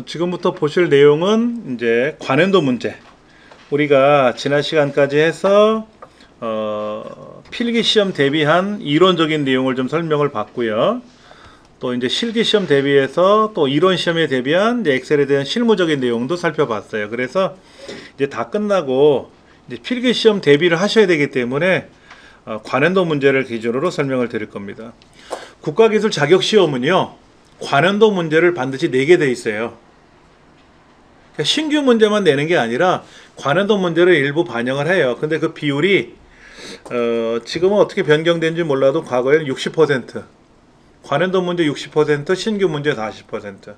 지금부터 보실 내용은 이제 관행도 문제. 우리가 지난 시간까지 해서 필기 시험 대비한 이론적인 내용을 좀 설명을 받고요. 또 이제 실기 시험 대비해서 또 이론 시험에 대비한 이제 엑셀에 대한 실무적인 내용도 살펴봤어요. 그래서 이제 다 끝나고 이제 필기 시험 대비를 하셔야 되기 때문에 관행도 문제를 기준으로 설명을 드릴 겁니다. 국가기술 자격 시험은요, 관행도 문제를 반드시 내게 돼 있어요. 그러니까 신규 문제만 내는 게 아니라 관행도 문제를 일부 반영을 해요. 근데 그 비율이 지금은 어떻게 변경된지 몰라도 과거에는 60%, 관행도 문제 60%, 신규 문제 40%.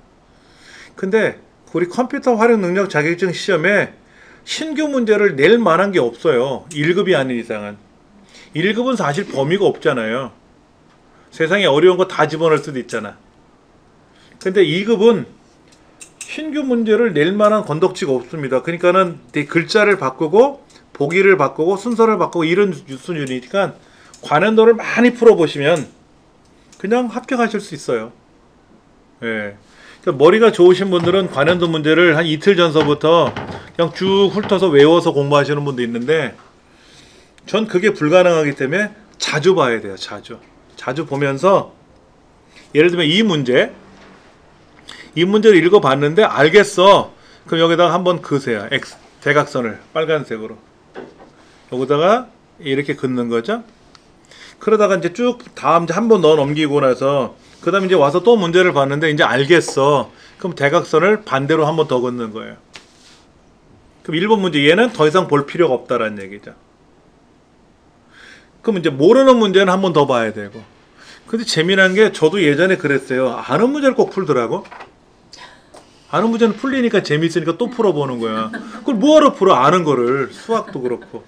근데 우리 컴퓨터 활용 능력 자격증 시험에 신규 문제를 낼 만한 게 없어요. 1급이 아닌 이상은. 1급은 사실 범위가 없잖아요. 세상에 어려운 거 다 집어넣을 수도 있잖아. 근데 2급은 신규 문제를 낼 만한 건덕지가 없습니다. 그러니까는 글자를 바꾸고 보기를 바꾸고 순서를 바꾸고 이런 수준이니까 관행도를 많이 풀어보시면 그냥 합격하실 수 있어요. 예. 그러니까 머리가 좋으신 분들은 관행도 문제를 한 이틀 전서부터 그냥 쭉 훑어서 외워서 공부하시는 분도 있는데, 전 그게 불가능하기 때문에 자주 봐야 돼요. 자주 보면서, 예를 들면 이 문제를 읽어봤는데 알겠어. 그럼 여기다가 한번 그으세요. 대각선을 빨간색으로 여기다가 이렇게 긋는 거죠. 그러다가 이제 쭉 다음 한 번 더 넘기고 나서 그 다음에 이제 와서 또 문제를 봤는데 이제 알겠어. 그럼 대각선을 반대로 한 번 더 긋는 거예요. 그럼 1번 문제, 얘는 더 이상 볼 필요가 없다라는 얘기죠. 그럼 이제 모르는 문제는 한 번 더 봐야 되고. 근데 재미난 게, 저도 예전에 그랬어요. 아는 문제를 꼭 풀더라고. 아는 문제는 풀리니까 재밌으니까 또 풀어보는 거야. 그걸 뭐하러 풀어? 아는 거를. 수학도 그렇고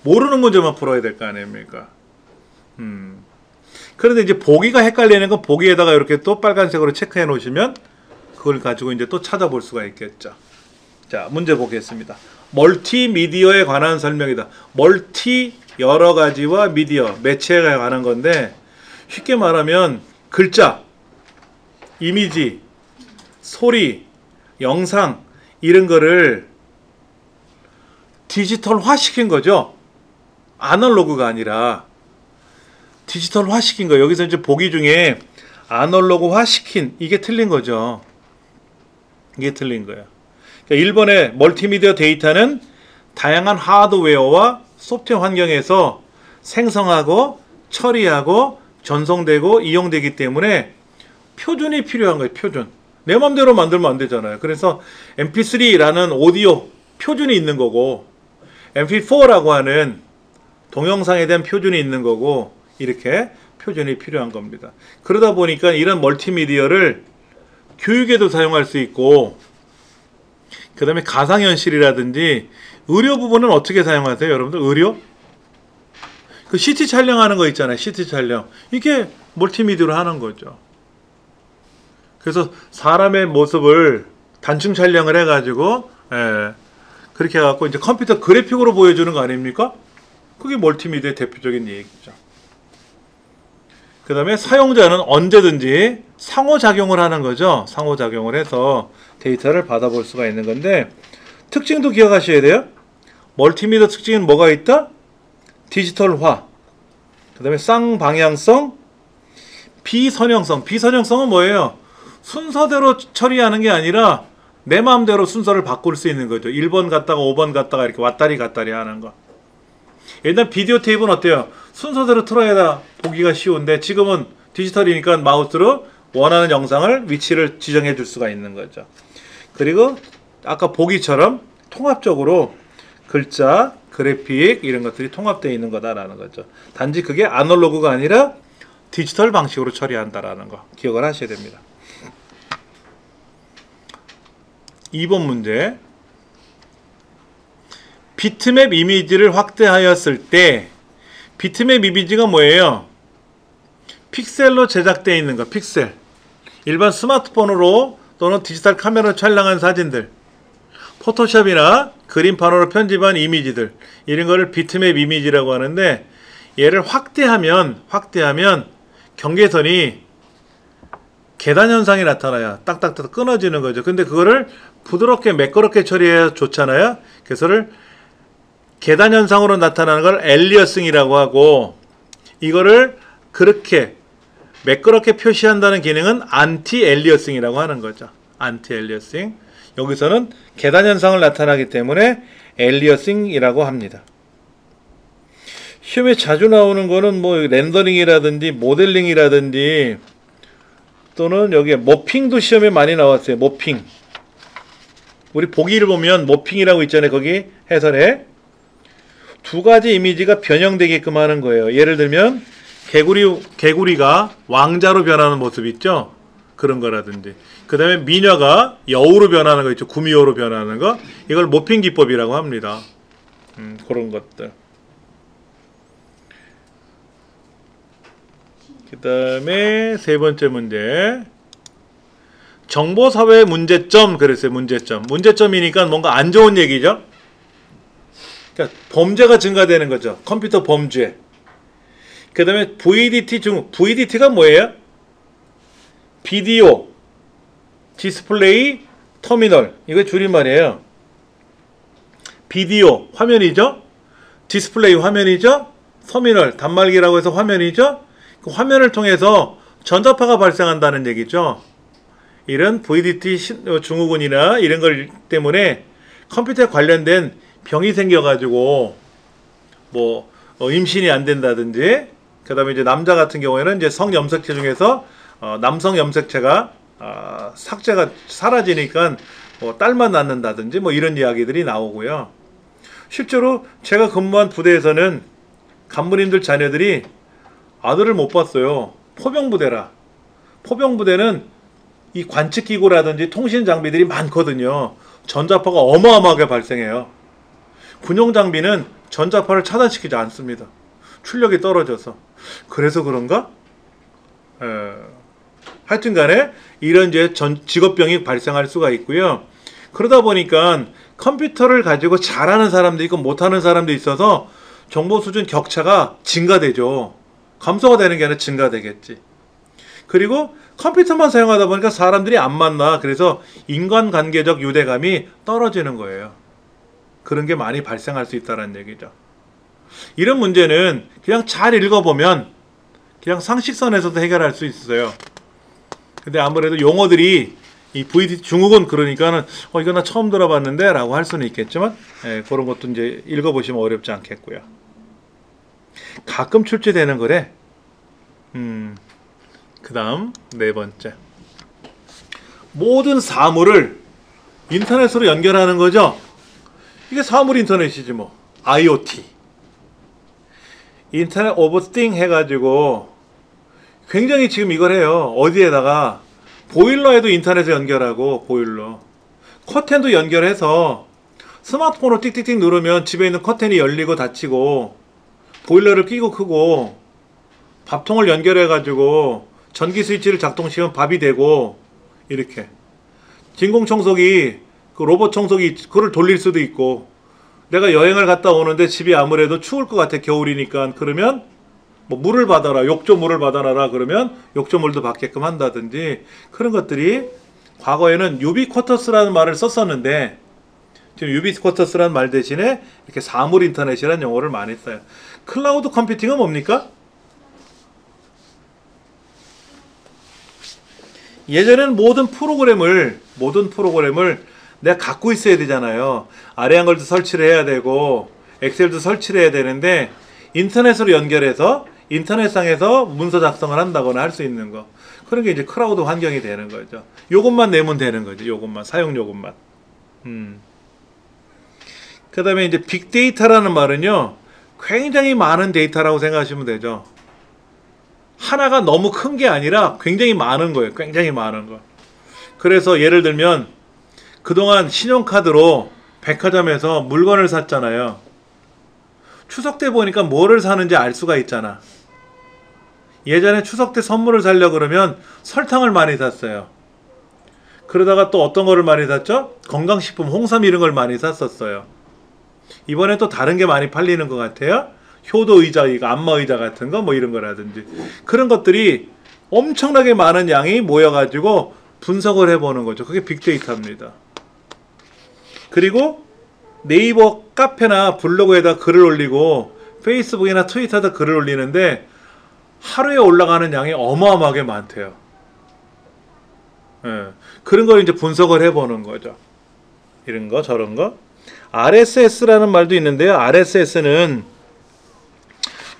모르는 문제만 풀어야 될 거 아닙니까? 그런데 이제 보기가 헷갈리는 건 보기에다가 이렇게 또 빨간색으로 체크해 놓으시면 그걸 가지고 이제 또 찾아볼 수가 있겠죠. 자, 문제 보겠습니다. 멀티미디어에 관한 설명이다. 멀티, 여러 가지와 미디어, 매체에 관한 건데, 쉽게 말하면 글자, 이미지, 소리, 영상, 이런 거를 디지털화 시킨 거죠. 아날로그가 아니라 디지털화 시킨 거예요. 여기서 이제 보기 중에 아날로그화 시킨, 이게 틀린 거죠. 이게 틀린 거예요. 그러니까 1번의 멀티미디어 데이터는 다양한 하드웨어와 소프트웨어 환경에서 생성하고 처리하고 전송되고 이용되기 때문에 표준이 필요한 거예요. 표준. 내 맘대로 만들면 안 되잖아요. 그래서 mp3라는 오디오 표준이 있는 거고, mp4라고 하는 동영상에 대한 표준이 있는 거고, 이렇게 표준이 필요한 겁니다. 그러다 보니까 이런 멀티미디어를 교육에도 사용할 수 있고, 그 다음에 가상현실이라든지 의료 부분은 어떻게 사용하세요? 여러분들 의료? 그 CT 촬영하는 거 있잖아요. CT 촬영. 이게 멀티미디어로 하는 거죠. 그래서 사람의 모습을 단층 촬영을 해가지고, 그렇게 해갖고 이제 컴퓨터 그래픽으로 보여주는 거 아닙니까? 그게 멀티미디어의 대표적인 얘기죠. 그 다음에 사용자는 언제든지 상호작용을 하는 거죠. 상호작용을 해서 데이터를 받아볼 수가 있는 건데, 특징도 기억하셔야 돼요. 멀티미디어 특징은 뭐가 있다? 디지털화, 그 다음에 쌍방향성, 비선형성. 비선형성은 뭐예요? 순서대로 처리하는 게 아니라 내 마음대로 순서를 바꿀 수 있는 거죠. 1번 갔다가 5번 갔다가 이렇게 왔다리 갔다리 하는 거. 옛날 비디오 테이프는 어때요? 순서대로 틀어야 보기가 쉬운데, 지금은 디지털이니까 마우스로 원하는 영상을 위치를 지정해 줄 수가 있는 거죠. 그리고 아까 보기처럼 통합적으로 글자, 그래픽 이런 것들이 통합되어 있는 거다라는 거죠. 단지 그게 아날로그가 아니라 디지털 방식으로 처리한다라는 거 기억을 하셔야 됩니다. 2번 문제. 비트맵 이미지를 확대하였을 때, 비트맵 이미지가 뭐예요? 픽셀로 제작되어 있는 거, 픽셀. 일반 스마트폰으로 또는 디지털 카메라로 촬영한 사진들, 포토샵이나 그림판으로 편집한 이미지들, 이런 거를 비트맵 이미지라고 하는데, 얘를 확대하면 경계선이 계단 현상이 나타나요. 딱딱딱 끊어지는 거죠. 근데 그거를 부드럽게 매끄럽게 처리해야 좋잖아요. 그래서를 계단 현상으로 나타나는 걸 엘리어싱이라고 하고, 이거를 그렇게 매끄럽게 표시한다는 기능은 안티 엘리어싱이라고 하는 거죠. 안티 엘리어싱. 여기서는 계단 현상을 나타나기 때문에 엘리어싱이라고 합니다. 시험에 자주 나오는 거는 뭐 렌더링이라든지 모델링이라든지, 또는 여기에 모핑도 시험에 많이 나왔어요. 모핑. 우리 보기를 보면 모핑이라고 있잖아요. 거기 해설에 두 가지 이미지가 변형되게끔 하는 거예요. 예를 들면 개구리가 왕자로 변하는 모습 있죠. 그런 거라든지, 그 다음에 미녀가 여우로 변하는 거 있죠. 구미호로 변하는 거. 이걸 모핑 기법이라고 합니다. 그런 것들. 그 다음에 세 번째 문제, 정보사회 문제점 그랬어요. 문제점이니까 뭔가 안 좋은 얘기죠. 그러니까 범죄가 증가되는 거죠. 컴퓨터 범죄. 그 다음에 VDT가 뭐예요? 비디오 디스플레이 터미널. 이거 줄임말이에요. 비디오 화면이죠. 디스플레이 화면이죠. 터미널 단말기라고 해서 화면이죠. 그 화면을 통해서 전자파가 발생한다는 얘기죠. 이런 VDT 증후군이나 이런 걸 때문에 컴퓨터에 관련된 병이 생겨가지고 뭐 임신이 안 된다든지, 그 다음에 이제 남자 같은 경우에는 이제 성염색체 중에서 남성 염색체가 삭제가 사라지니까 뭐 딸만 낳는다든지 뭐 이런 이야기들이 나오고요. 실제로 제가 근무한 부대에서는 간부님들 자녀들이 아들을 못 봤어요. 포병부대라. 포병부대는 이 관측기구라든지 통신 장비들이 많거든요. 전자파가 어마어마하게 발생해요. 군용 장비는 전자파를 차단시키지 않습니다. 출력이 떨어져서. 그래서 그런가? 하여튼 간에 이런 이제 직업병이 발생할 수가 있고요. 그러다 보니까 컴퓨터를 가지고 잘하는 사람도 있고 못하는 사람도 있어서 정보 수준 격차가 증가되죠. 감소가 되는 게 아니라 증가되겠지. 그리고 컴퓨터만 사용하다 보니까 사람들이 안 만나. 그래서 인간관계적 유대감이 떨어지는 거예요. 그런 게 많이 발생할 수 있다는 얘기죠. 이런 문제는 그냥 잘 읽어보면 그냥 상식선에서도 해결할 수 있어요. 근데 아무래도 용어들이 이 VDT 증후군 그러니까는 이거 나 처음 들어봤는데 라고 할 수는 있겠지만, 그런 것도 이제 읽어보시면 어렵지 않겠고요. 가끔 출제되는 거래. 그 다음 네 번째, 모든 사물을 인터넷으로 연결하는 거죠. 이게 사물 인터넷이지 뭐. IoT, 인터넷 오브 띵 해가지고 굉장히 지금 이걸 해요. 어디에다가 보일러에도 인터넷에 연결하고, 보일러 커튼도 연결해서 스마트폰으로 띡띡띡 누르면 집에 있는 커튼이 열리고 닫히고, 보일러를 끼고 크고, 밥통을 연결해가지고 전기 스위치를 작동시키면 밥이 되고, 이렇게 진공청소기, 그 로봇 청소기 그걸 돌릴 수도 있고, 내가 여행을 갔다 오는데 집이 아무래도 추울 것 같아, 겨울이니까. 그러면 뭐 물을 받아라, 욕조물을 받아라 그러면 욕조물도 받게끔 한다든지, 그런 것들이 과거에는 유비쿼터스라는 말을 썼었는데 지금 유비쿼터스라는 말 대신에 이렇게 사물 인터넷이라는 용어를 많이 써요. 클라우드 컴퓨팅은 뭡니까? 예전에는 모든 프로그램을 내가 갖고 있어야 되잖아요. 아래한걸도 설치를 해야 되고 엑셀도 설치를 해야 되는데, 인터넷으로 연결해서 인터넷상에서 문서 작성을 한다거나 할 수 있는 거, 그런 게 이제 클라우드 환경이 되는 거죠. 요것만 내면 되는 거죠. 요것만, 사용 요것만. 그 다음에 이제 빅데이터라는 말은요, 굉장히 많은 데이터라고 생각하시면 되죠. 하나가 너무 큰 게 아니라 굉장히 많은 거예요. 굉장히 많은 거. 그래서 예를 들면 그동안 신용카드로 백화점에서 물건을 샀잖아요. 추석 때 보니까 뭐를 사는지 알 수가 있잖아. 예전에 추석 때 선물을 사려고 그러면 설탕을 많이 샀어요. 그러다가 또 어떤 거를 많이 샀죠? 건강식품, 홍삼 이런 걸 많이 샀었어요. 이번에 또 다른 게 많이 팔리는 것 같아요. 효도 의자, 이거 안마 의자 같은 거 뭐 이런 거라든지, 그런 것들이 엄청나게 많은 양이 모여가지고 분석을 해보는 거죠. 그게 빅데이터입니다. 그리고 네이버 카페나 블로그에다 글을 올리고 페이스북이나 트위터에다 글을 올리는데 하루에 올라가는 양이 어마어마하게 많대요. 예, 그런 걸 이제 분석을 해보는 거죠. 이런 거 저런 거. RSS라는 말도 있는데요. RSS는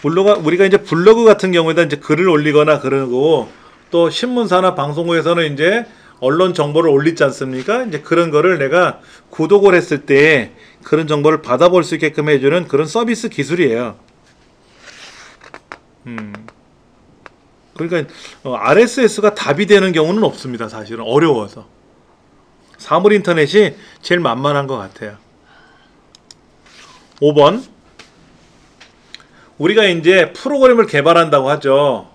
우리가 이제 블로그 같은 경우에다 이제 글을 올리거나 그러고, 또 신문사나 방송국에서는 이제 언론 정보를 올리지 않습니까? 이제 그런 거를 내가 구독을 했을 때 그런 정보를 받아볼 수 있게끔 해주는 그런 서비스 기술이에요. 그러니까 RSS가 답이 되는 경우는 없습니다. 사실은 어려워서. 사물 인터넷이 제일 만만한 것 같아요. 5번. 우리가 이제 프로그램을 개발한다고 하죠.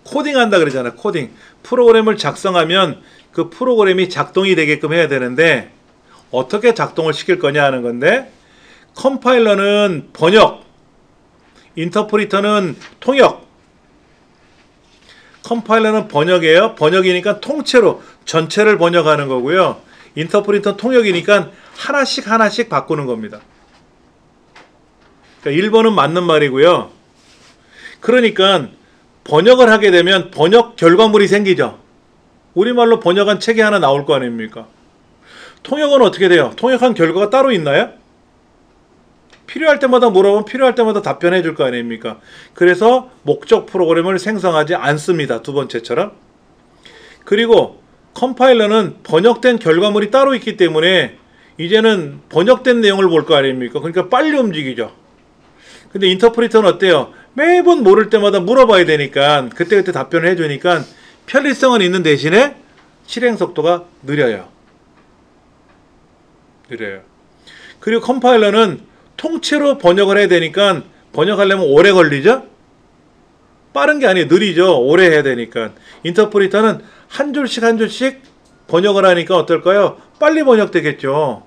코딩한다 그러잖아요. 코딩. 프로그램을 작성하면 그 프로그램이 작동이 되게끔 해야 되는데 어떻게 작동을 시킬 거냐 하는 건데, 컴파일러는 번역, 인터프리터는 통역. 컴파일러는 번역이에요. 번역이니까 통째로 전체를 번역하는 거고요. 인터프리터는 통역이니까 하나씩 바꾸는 겁니다. 그러니까 1번은 맞는 말이고요. 그러니까 번역을 하게 되면 번역 결과물이 생기죠. 우리말로 번역한 책이 하나 나올 거 아닙니까? 통역은 어떻게 돼요? 통역한 결과가 따로 있나요? 필요할 때마다 물어보면 필요할 때마다 답변해 줄 거 아닙니까? 그래서 목적 프로그램을 생성하지 않습니다. 두 번째처럼. 그리고 컴파일러는 번역된 결과물이 따로 있기 때문에 이제는 번역된 내용을 볼 거 아닙니까? 그러니까 빨리 움직이죠. 근데 인터프리터는 어때요? 매번 모를 때마다 물어봐야 되니까 그때그때 답변을 해주니까 편리성은 있는 대신에 실행 속도가 느려요. 그리고 컴파일러는 통째로 번역을 해야 되니까 번역하려면 오래 걸리죠? 빠른 게 아니에요. 느리죠. 오래 해야 되니까. 인터프리터는 한 줄씩 번역을 하니까 어떨까요? 빨리 번역되겠죠.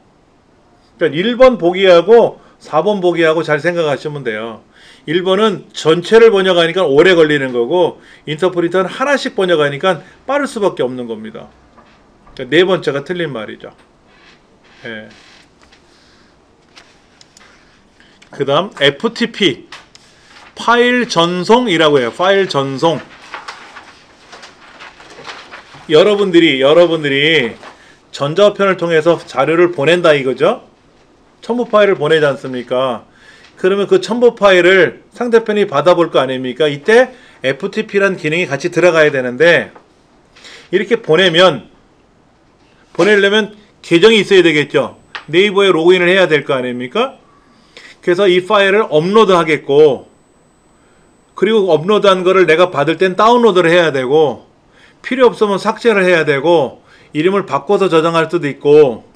그러니까 1번 보기하고 4번 보기하고 잘 생각하시면 돼요. 1번은 전체를 번역하니까 오래 걸리는 거고, 인터프리터는 하나씩 번역하니까 빠를 수밖에 없는 겁니다. 그러니까 네 번째가 틀린 말이죠. 예. 그 다음 FTP, 파일 전송이라고 해요. 파일 전송. 여러분들이 전자우편을 통해서 자료를 보낸다 이거죠. 첨부 파일을 보내지 않습니까? 그러면 그 첨부 파일을 상대편이 받아볼 거 아닙니까? 이때 FTP란 기능이 같이 들어가야 되는데, 이렇게 보내려면 계정이 있어야 되겠죠. 네이버에 로그인을 해야 될 거 아닙니까? 그래서 이 파일을 업로드 하겠고, 그리고 업로드한 거를 내가 받을 땐 다운로드를 해야 되고, 필요 없으면 삭제를 해야 되고, 이름을 바꿔서 저장할 수도 있고.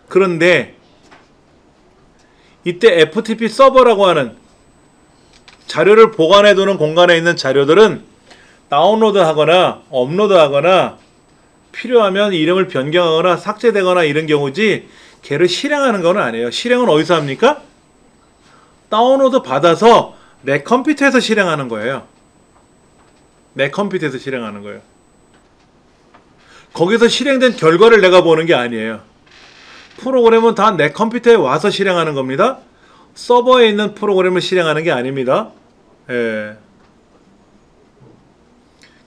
그런데 이때 FTP 서버라고 하는 자료를 보관해 두는 공간에 있는 자료들은 다운로드 하거나 업로드 하거나 필요하면 이름을 변경하거나 삭제되거나 이런 경우지, 걔를 실행하는 건 아니에요. 실행은 어디서 합니까? 다운로드 받아서 내 컴퓨터에서 실행하는 거예요. 내 컴퓨터에서 실행하는 거예요. 거기서 실행된 결과를 내가 보는 게 아니에요. 프로그램은 다 내 컴퓨터에 와서 실행하는 겁니다. 서버에 있는 프로그램을 실행하는 게 아닙니다. 예.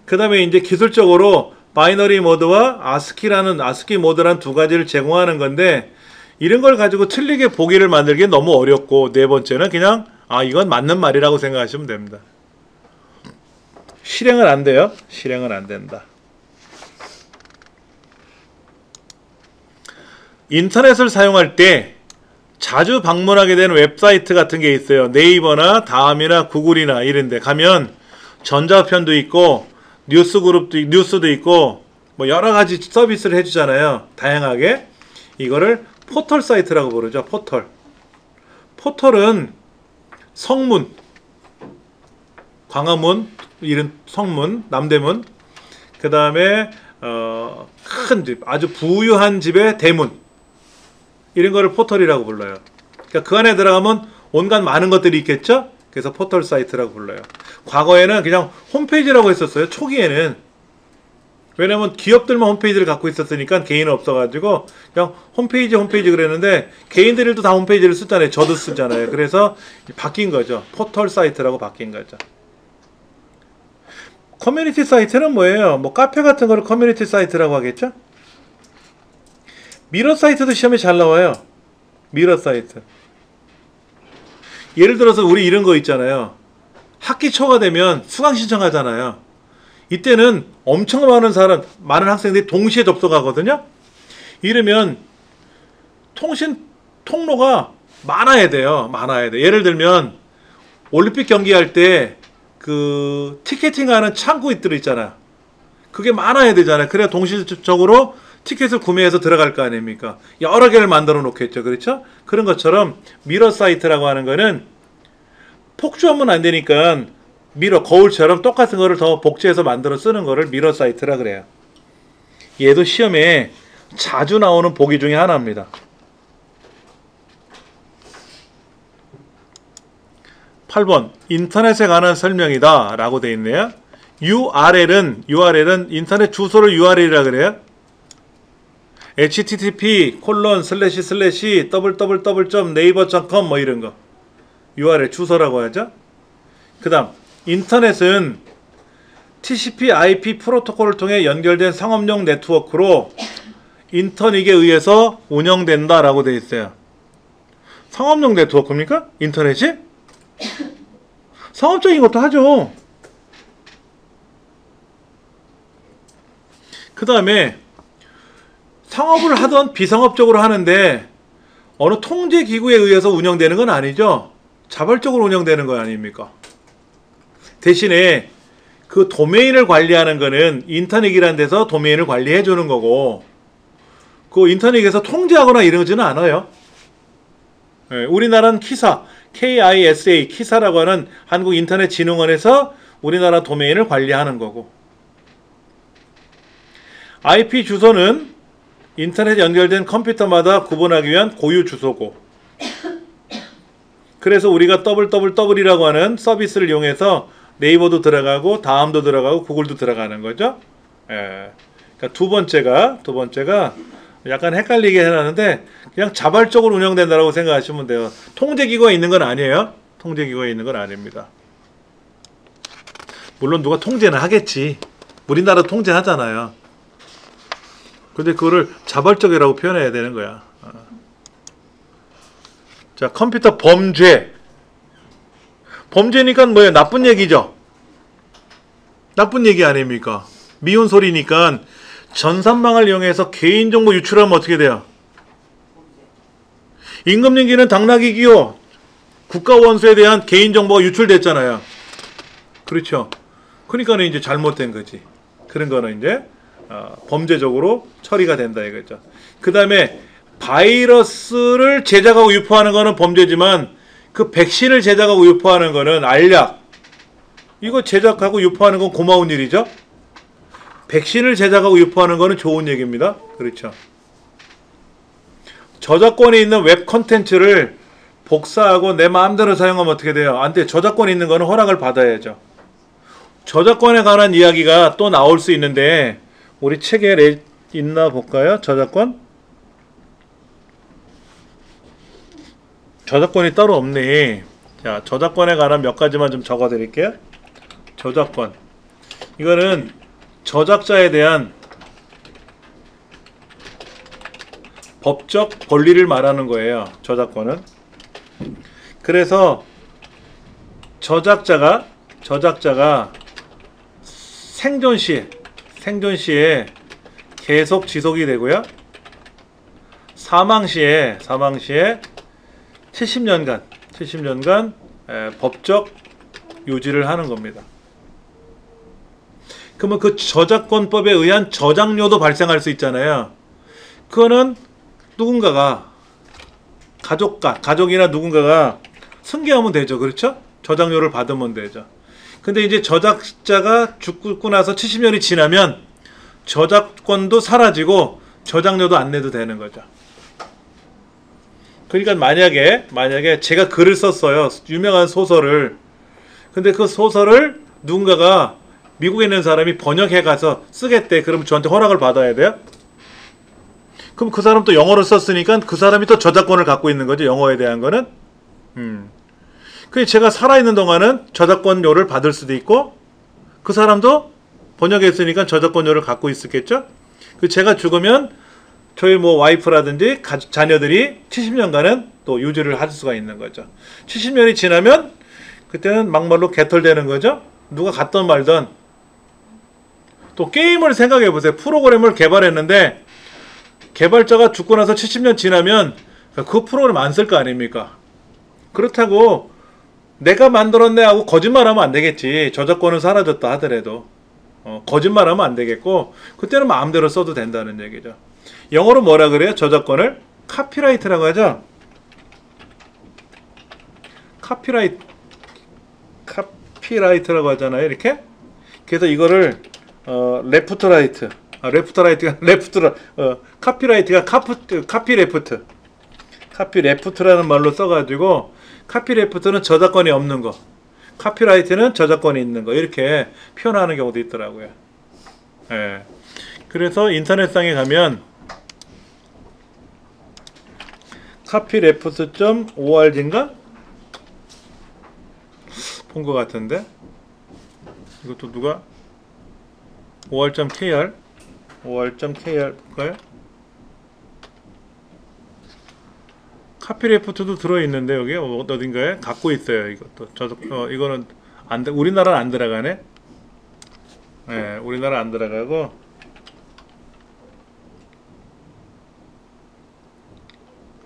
그 다음에 이제 기술적으로 바이너리 모드와 아스키 모드란 두 가지를 제공하는 건데, 이런 걸 가지고 틀리게 보기를 만들기 너무 어렵고, 네 번째는 그냥 이건 맞는 말이라고 생각하시면 됩니다. 실행은 안 돼요. 실행은 안 된다. 인터넷을 사용할 때 자주 방문하게 되는 웹사이트 같은 게 있어요. 네이버나 다음이나 구글이나 이런 데 가면 전자우편도 있고 뉴스도 있고 뭐 여러 가지 서비스를 해주잖아요. 다양하게. 이거를 포털 사이트라고 부르죠. 포털은 성문, 광화문, 이런 성문, 남대문, 그 다음에 큰 집, 아주 부유한 집의 대문, 이런 거를 포털이라고 불러요. 그러니까 그 안에 들어가면 온갖 많은 것들이 있겠죠. 그래서 포털 사이트라고 불러요. 과거에는 그냥 홈페이지라고 했었어요. 초기에는. 왜냐면 기업들만 홈페이지를 갖고 있었으니까 개인은 없어가지고 그냥 홈페이지 그랬는데 개인들도 다 홈페이지를 쓰잖아요. 저도 쓰잖아요. 그래서 바뀐 거죠. 포털 사이트라고 바뀐 거죠. 커뮤니티 사이트는 뭐예요? 뭐 카페 같은 거를 커뮤니티 사이트라고 하겠죠? 미러 사이트도 시험에 잘 나와요. 미러 사이트. 예를 들어서 우리 이런 거 있잖아요. 학기 초가 되면 수강 신청하잖아요. 이때는 엄청 많은 학생들이 동시에 접속하거든요. 이러면 통신 통로가 많아야 돼요. 예를 들면 올림픽 경기할 때 그 티켓팅하는 창구들 있잖아요. 그게 많아야 되잖아요. 그래야 동시적으로 티켓을 구매해서 들어갈 거 아닙니까? 여러 개를 만들어 놓겠죠. 그렇죠? 그런 것처럼 미러 사이트라고 하는 거는 폭주하면 안 되니까 미러, 거울처럼 똑같은 거를 더 복제해서 만들어 쓰는 거를 미러 사이트라 그래요. 얘도 시험에 자주 나오는 보기 중에 하나입니다. 8번 인터넷에 관한 설명이다 라고 되어 있네요. URL은 인터넷 주소를 URL이라 그래요. http://www.naver.com 뭐 이런 거 URL 주소라고 하죠. 그 다음 인터넷은 TCP/IP 프로토콜을 통해 연결된 상업용 네트워크로 인터넷에 의해서 운영된다 라고 되어 있어요. 상업용 네트워크입니까? 인터넷이? 상업적인 것도 하죠. 그 다음에 상업을 하던 비상업적으로 하는데 어느 통제기구에 의해서 운영되는 건 아니죠. 자발적으로 운영되는 거 아닙니까? 대신에 그 도메인을 관리하는 거는 인터넷이라는 데서 도메인을 관리해 주는 거고 그 인터넷에서 통제하거나 이러지는 않아요. 네, 우리나라는 KISA, 키사라고 하는 한국인터넷진흥원에서 우리나라 도메인을 관리하는 거고 IP 주소는 인터넷 연결된 컴퓨터마다 구분하기 위한 고유 주소고 그래서 우리가 www이라고 하는 서비스를 이용해서 네이버도 들어가고 다음도 들어가고 구글도 들어가는 거죠. 예. 그러니까 두 번째가 약간 헷갈리게 해놨는데 그냥 자발적으로 운영된다고 생각하시면 돼요. 통제기구가 있는 건 아니에요. 통제기구가 있는 건 아닙니다. 물론 누가 통제는 하겠지. 우리나라 통제하잖아요. 근데 그거를 자발적이라고 표현해야 되는 거야. 자, 컴퓨터 범죄. 범죄니까 뭐예요? 나쁜 얘기죠. 나쁜 얘기 아닙니까? 미운 소리니까 전산망을 이용해서 개인정보 유출하면 어떻게 돼요? 임금님기는 당나귀기요. 국가원수에 대한 개인정보가 유출됐잖아요. 그렇죠. 그러니까 이제 잘못된 거지. 그런 거는 이제 범죄적으로 처리가 된다 이거죠. 그 다음에 바이러스를 제작하고 유포하는 거는 범죄지만 그 백신을 제작하고 유포하는 거는 알약 이거 제작하고 유포하는 건 고마운 일이죠. 백신을 제작하고 유포하는 거는 좋은 얘기입니다. 그렇죠. 저작권이 있는 웹 콘텐츠를 복사하고 내 마음대로 사용하면 어떻게 돼요? 안 돼. 저작권이 있는 거는 허락을 받아야죠. 저작권에 관한 이야기가 또 나올 수 있는데 우리 책에 있나 볼까요? 저작권? 저작권이 따로 없네. 자, 저작권에 관한 몇 가지만 좀 적어 드릴게요. 저작권. 이거는 저작자에 대한 법적 권리를 말하는 거예요. 저작권은. 그래서 저작자가 생존 시에 계속 지속이 되고요. 사망 시에 70년간 법적 유지를 하는 겁니다. 그러면 그 저작권법에 의한 저작료도 발생할 수 있잖아요. 그거는 누군가가 가족이나 누군가가 승계하면 되죠. 그렇죠? 저작료를 받으면 되죠. 근데 이제 저작자가 죽고 나서 70년이 지나면 저작권도 사라지고 저작료도 안 내도 되는 거죠. 그러니까 만약에 제가 글을 썼어요. 유명한 소설을 근데 그 소설을 누군가가 미국에 있는 사람이 번역해 가서 쓰겠대. 그럼 저한테 허락을 받아야 돼요? 그럼 그 사람 또 영어로 썼으니까 그 사람이 또 저작권을 갖고 있는 거죠. 영어에 대한 거는. 그 제가 살아있는 동안은 저작권료를 받을 수도 있고 그 사람도 번역했으니까 저작권료를 갖고 있었겠죠. 그 제가 죽으면 저희 뭐 와이프라든지 자녀들이 70년간은 또 유지를 할 수가 있는 거죠. 70년이 지나면 그때는 막말로 개털되는 거죠. 누가 갔던 말던. 또 게임을 생각해 보세요. 프로그램을 개발했는데 개발자가 죽고 나서 70년 지나면 그 프로그램 안 쓸 거 아닙니까? 그렇다고 내가 만들었네 하고 거짓말하면 안 되겠지. 저작권은 사라졌다 하더라도 거짓말하면 안 되겠고 그때는 마음대로 써도 된다는 얘기죠. 영어로 뭐라 그래요? 저작권을 카피라이트라고 하죠. 카피라이트라고 하잖아요. 이렇게. 그래서 이거를 레프트라이트. 카피라이트가 카피레프트라는 말로 써가지고 카피레프트는 저작권이 없는 거, 카피라이트는 저작권이 있는 거 이렇게 표현하는 경우도 있더라고요. 예. 그래서 인터넷상에 가면 카피레프트.org인가 본 것 같은데 이것도 누가 or.kr 볼까요? 카피레프트도 들어있는데 여기 어딘가에 갖고 있어요. 이것도 이거는 우리나라는 안 들어가네. 네, 우리나라 안 들어가고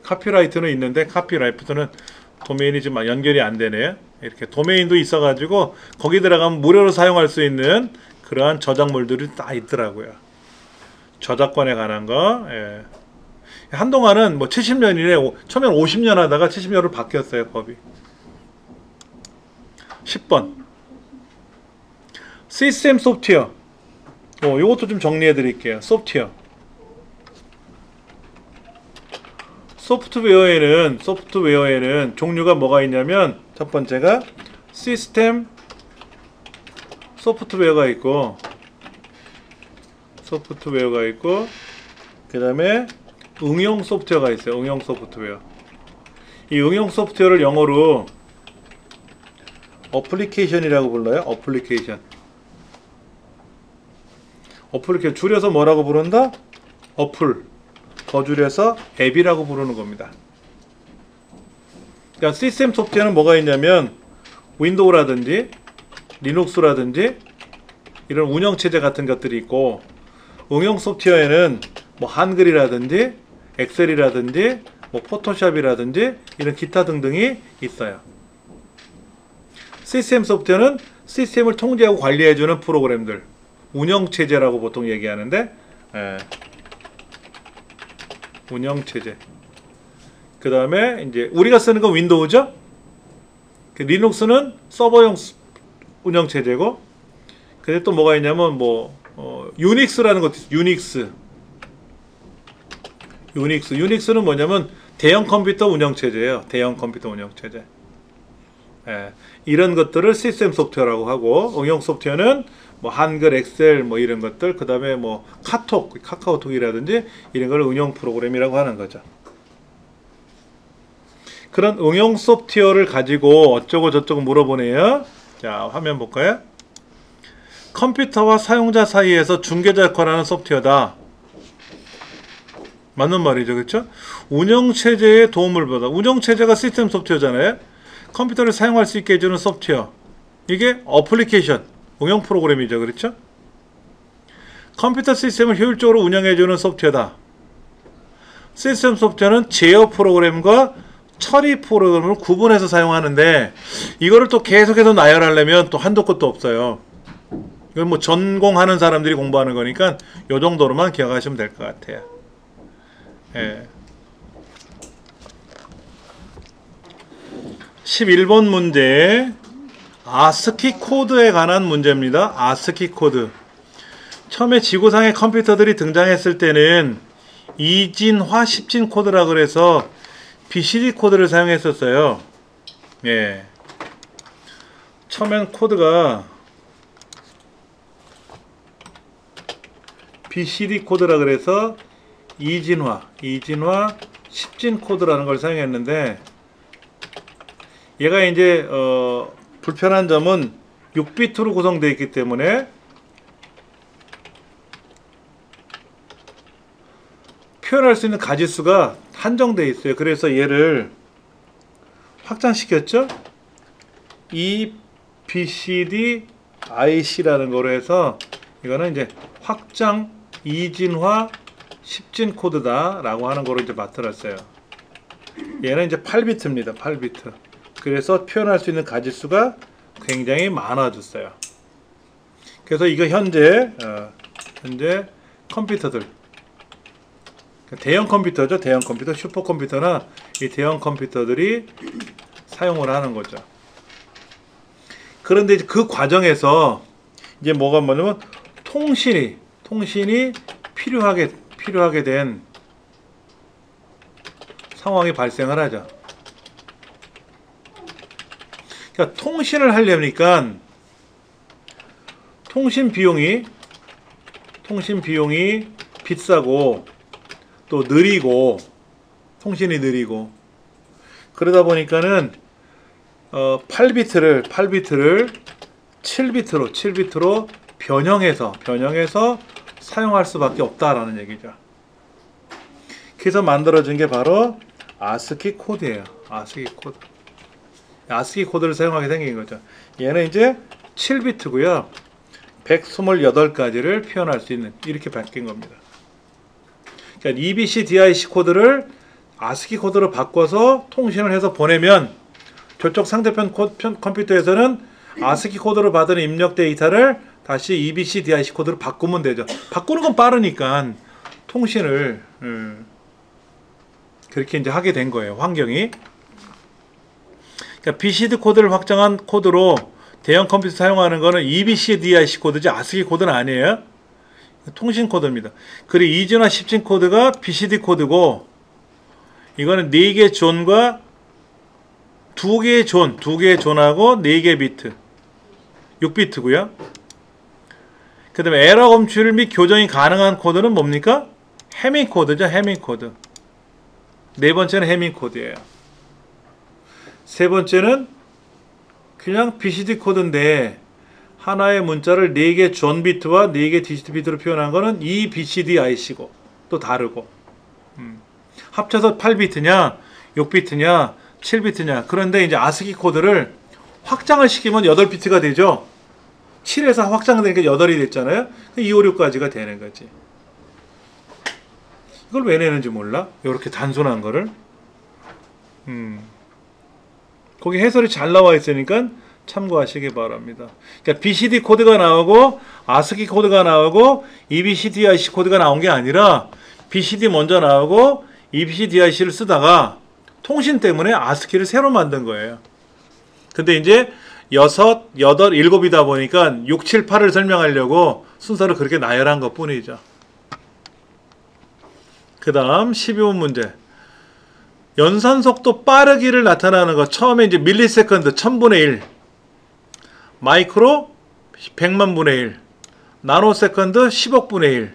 카피라이트는 있는데 카피라이트는 도메인이 지금 연결이 안 되네요. 이렇게 도메인도 있어가지고 거기 들어가면 무료로 사용할 수 있는 그러한 저작물들이 다 있더라고요. 저작권에 관한 거. 예. 한동안은 뭐 70년이래. 처음엔 50년 하다가 70년으로 바뀌었어요. 법이. 10번 시스템 소프트웨어. 요것도 좀 정리해 드릴게요. 소프트웨어에는 종류가 뭐가 있냐면 첫 번째가 시스템 소프트웨어가 있고 그 다음에 응용 소프트웨어가 있어요. 응용 소프트웨어. 이 응용 소프트웨어를 영어로 어플리케이션이라고 불러요. 어플리케이션 줄여서 뭐라고 부른다? 어플. 더 줄여서 앱이라고 부르는 겁니다. 그러니까 시스템 소프트웨어는 뭐가 있냐면 윈도우라든지 리눅스라든지 이런 운영체제 같은 것들이 있고 응용 소프트웨어에는 뭐 한글이라든지 엑셀이라든지 뭐 포토샵이라든지 이런 기타 등등이 있어요. 시스템 소프트웨어는 시스템을 통제하고 관리해주는 프로그램들 운영체제라고 보통 얘기하는데 운영체제. 그 다음에 이제 우리가 쓰는 건 윈도우죠. 리눅스는 서버용 운영체제고 근데 또 뭐가 있냐면 뭐 유닉스라는 것도 있어요. 유닉스는 뭐냐면 대형 컴퓨터 운영체제예요. 대형 컴퓨터 운영체제. 예, 이런 것들을 시스템 소프트웨어라고 하고 응용 소프트웨어는 뭐 한글, 엑셀 뭐 이런 것들 그 다음에 뭐 카카오톡이라든지 이런 걸 응용 프로그램이라고 하는 거죠. 그런 응용 소프트웨어를 가지고 어쩌고 저쩌고 물어보네요. 자, 화면 볼까요? 컴퓨터와 사용자 사이에서 중개자 역할을 하는 소프트웨어다. 맞는 말이죠. 그렇죠? 운영체제에 도움을 받아. 운영체제가 시스템 소프트웨어잖아요. 컴퓨터를 사용할 수 있게 해주는 소프트웨어. 이게 어플리케이션, 응용 프로그램이죠. 그렇죠? 컴퓨터 시스템을 효율적으로 운영해주는 소프트웨어다. 시스템 소프트웨어는 제어 프로그램과 처리 프로그램을 구분해서 사용하는데 이거를 또 계속해서 나열하려면 또 한도 끝도 없어요. 이건 뭐 전공하는 사람들이 공부하는 거니까 요 정도로만 기억하시면 될 것 같아요. 예. 11번 문제 아스키 코드에 관한 문제입니다. 아스키 코드. 처음에 지구상의 컴퓨터들이 등장했을 때는 이진화 10진 코드라 그래서 BCD 코드를 사용했었어요. 예. 처음엔 코드가 BCD 코드라 그래서 이진화 10진 코드라는 걸 사용했는데, 얘가 이제 불편한 점은 6비트로 구성되어 있기 때문에 표현할 수 있는 가지수가 한정되어 있어요. 그래서 얘를 확장시켰죠. EBCD IC라는 거로 해서 이거는 이제 확장 이진화 10진 코드다 라고 하는 거로 이제 만들었어요. 얘는 이제 8비트입니다. 8비트. 그래서 표현할 수 있는 가지수가 굉장히 많아졌어요. 그래서 이거 현재 컴퓨터들, 대형 컴퓨터죠. 대형 컴퓨터, 슈퍼컴퓨터나 이 대형 컴퓨터들이 사용을 하는 거죠. 그런데 이제 그 과정에서 이제 뭐가 뭐냐면 통신이 필요하게 된 상황이 발생을 하죠. 그러니까 통신을 하려니까 통신 비용이 비싸고 또 느리고, 통신이 느리고, 그러다 보니까는 8비트를 7비트로 변형해서 사용할 수밖에 없다라는 얘기죠. 그래서 만들어진 게 바로 아스키 코드예요. 아스키 코드를 사용하게 생긴 거죠. 얘는 이제 7비트고요. 128가지를 표현할 수 있는, 이렇게 바뀐 겁니다. 그러니까 EBCDIC 코드를 아스키 코드로 바꿔서 통신을 해서 보내면 저쪽 상대편 컴퓨터에서는 아스키 코드로 받은 입력 데이터를 다시 EBCDIC 코드로 바꾸면 되죠. 바꾸는 건 빠르니까 통신을 그렇게 이제 하게 된 거예요. 환경이. 그러니까 BCD 코드를 확장한 코드로 대형 컴퓨터 사용하는 거는 EBCDIC 코드지 아스키 코드는 아니에요. 통신 코드입니다. 그리고 이진화 10진 코드가 BCD 코드고, 이거는 4개 존과 2개의 존하고 4개 비트, 6비트고요. 그 다음에 에러 검출 및 교정이 가능한 코드는 뭡니까? 해밍 코드죠. 해밍 코드. 네 번째는 해밍 코드예요. 세 번째는 그냥 BCD 코드인데 하나의 문자를 4개 존 비트와 4개 디지트 비트로 표현한 거는 EBCDIC고 또 다르고, 합쳐서 8비트냐 6비트냐 7비트냐. 그런데 이제 아스키 코드를 확장을 시키면 8비트가 되죠. 7에서 확장되니까 8이 됐잖아요. 256까지가 되는 거지. 이걸 왜 내는지 몰라? 이렇게 단순한 거를. 거기 해설이 잘 나와 있으니까 참고하시기 바랍니다. 그러니까 BCD 코드가 나오고 아스키 코드가 나오고 EBCDIC 코드가 나온 게 아니라 BCD 먼저 나오고 EBCDIC를 쓰다가 통신 때문에 아스키를 새로 만든 거예요. 근데 이제 6, 8, 7이다 보니까 6, 7, 8을 설명하려고 순서를 그렇게 나열한 것 뿐이죠. 그 다음 12번 문제. 연산속도 빠르기를 나타나는 것. 처음에 이제 밀리세컨드 1000분의 1, 마이크로 100만 분의 1, 나노세컨드 10억분의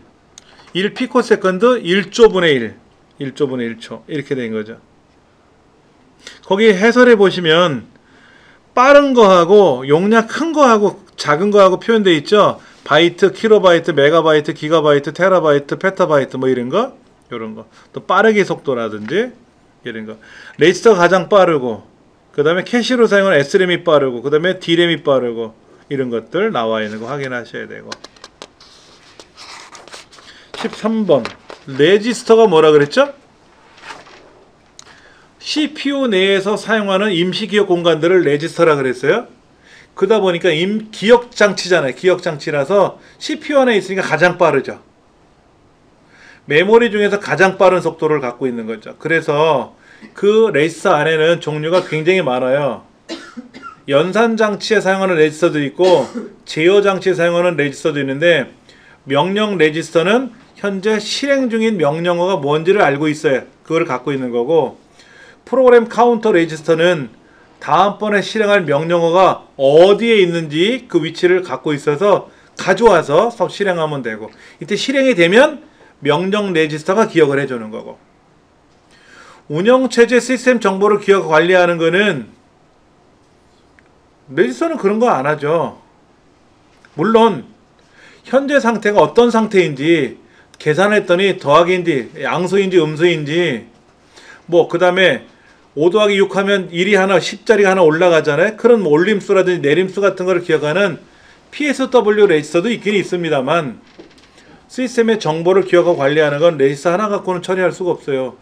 1, 1피코세컨드 1조분의 1초 이렇게 된 거죠. 거기 해설해 보시면 빠른 거하고 용량 큰 거하고 작은 거하고 표현되어 있죠. 바이트, 킬로바이트, 메가바이트, 기가바이트, 테라바이트, 페타바이트 뭐 이런 거, 이런 거. 또 빠르기 속도라든지 이런 거. 레지스터가 가장 빠르고, 그 다음에 캐시로 사용하는 SRAM이 빠르고, 그 다음에 DRAM이 빠르고, 이런 것들 나와 있는 거 확인하셔야 되고. 13번 레지스터가 뭐라 그랬죠? CPU 내에서 사용하는 임시기억 공간들을 레지스터라 그랬어요. 그러다 보니까 기억장치잖아요. 기억장치라서 CPU 안에 있으니까 가장 빠르죠. 메모리 중에서 가장 빠른 속도를 갖고 있는 거죠. 그래서 그 레지스터 안에는 종류가 굉장히 많아요. 연산장치에 사용하는 레지스터도 있고 제어장치에 사용하는 레지스터도 있는데, 명령 레지스터는 현재 실행 중인 명령어가 뭔지를 알고 있어요. 그걸 갖고 있는 거고, 프로그램 카운터 레지스터는 다음번에 실행할 명령어가 어디에 있는지 그 위치를 갖고 있어서 가져와서 실행하면 되고, 이때 실행이 되면 명령 레지스터가 기억을 해주는 거고, 운영체제 시스템 정보를 기억 관리하는 거는 레지스터는 그런 거 안 하죠. 물론 현재 상태가 어떤 상태인지 계산했더니 더하기인지 양수인지 음수인지, 뭐 그 다음에 5 더하기 6 하면 1이 하나 10자리가 하나 올라가잖아요. 그런 뭐 올림수라든지 내림수 같은 거를 기억하는 PSW 레지스터도 있긴 있습니다만, 시스템의 정보를 기억하고 관리하는 건 레지스터 하나 갖고는 처리할 수가 없어요.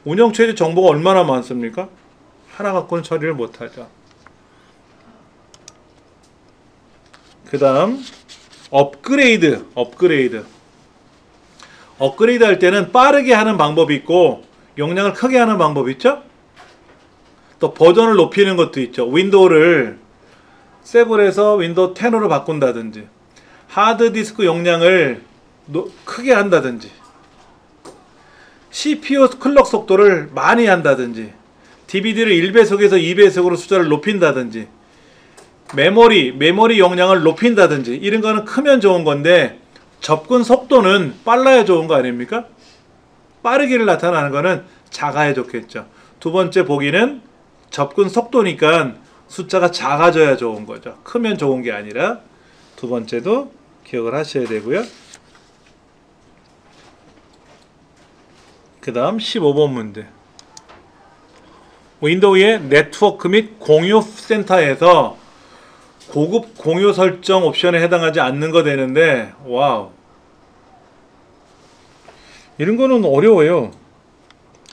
운영체제 정보가 얼마나 많습니까? 하나 갖고는 처리를 못하죠. 그 다음 업그레이드 할 때는 빠르게 하는 방법이 있고 용량을 크게 하는 방법이 있죠. 또 버전을 높이는 것도 있죠. 윈도우를 7에서 윈도우 10으로 바꾼다든지, 하드디스크 용량을 크게 한다든지, CPU 클럭 속도를 많이 한다든지, DVD를 1배속에서 2배속으로 숫자를 높인다든지, 메모리 용량을 높인다든지, 이런 거는 크면 좋은 건데 접근 속도는 빨라야 좋은 거 아닙니까? 빠르기를 나타나는 거는 작아야 좋겠죠. 두 번째 보기는 접근 속도니까 숫자가 작아져야 좋은 거죠. 크면 좋은 게 아니라. 두 번째도 기억을 하셔야 되고요. 그 다음 15번 문제. 윈도우의 네트워크 및 공유 센터에서 고급 공유 설정 옵션에 해당하지 않는 거 되는데, 와우, 이런 거는 어려워요.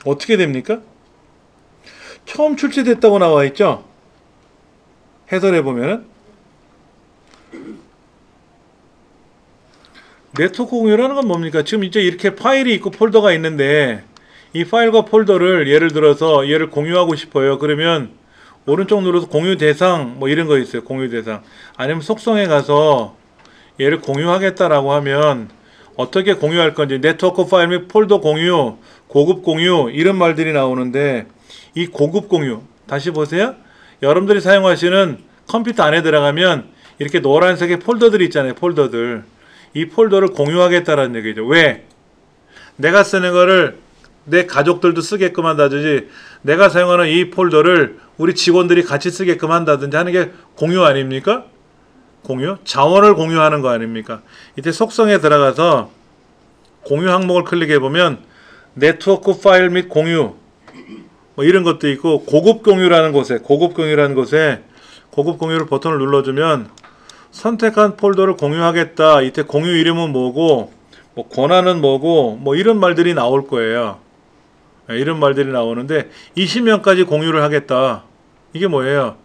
어떻게 됩니까? 처음 출시됐다고 나와 있죠? 해설해 보면은 네트워크 공유라는 건 뭡니까? 지금 이제 이렇게 파일이 있고 폴더가 있는데, 이 파일과 폴더를 예를 들어서 얘를 공유하고 싶어요. 그러면 오른쪽 눌러서 공유 대상 뭐 이런 거 있어요. 공유 대상. 아니면 속성에 가서 얘를 공유하겠다라고 하면 어떻게 공유할 건지, 네트워크 파일 및 폴더 공유, 고급 공유, 이런 말들이 나오는데, 이 고급 공유, 다시 보세요. 여러분들이 사용하시는 컴퓨터 안에 들어가면 이렇게 노란색의 폴더들이 있잖아요. 폴더들. 이 폴더를 공유하겠다라는 얘기죠. 왜? 내가 쓰는 거를 내 가족들도 쓰게끔 한다든지, 내가 사용하는 이 폴더를 우리 직원들이 같이 쓰게끔 한다든지 하는 게 공유 아닙니까? 공유? 자원을 공유하는 거 아닙니까? 이때 속성에 들어가서 공유 항목을 클릭해보면 네트워크 파일 및 공유 뭐 이런 것도 있고, 고급 공유라는 곳에 고급 공유를 버튼을 눌러주면 선택한 폴더를 공유하겠다. 이때 공유 이름은 뭐고, 뭐 권한은 뭐고, 뭐 이런 말들이 나올 거예요. 이런 말들이 나오는데, 20명까지 공유를 하겠다. 이게 뭐예요?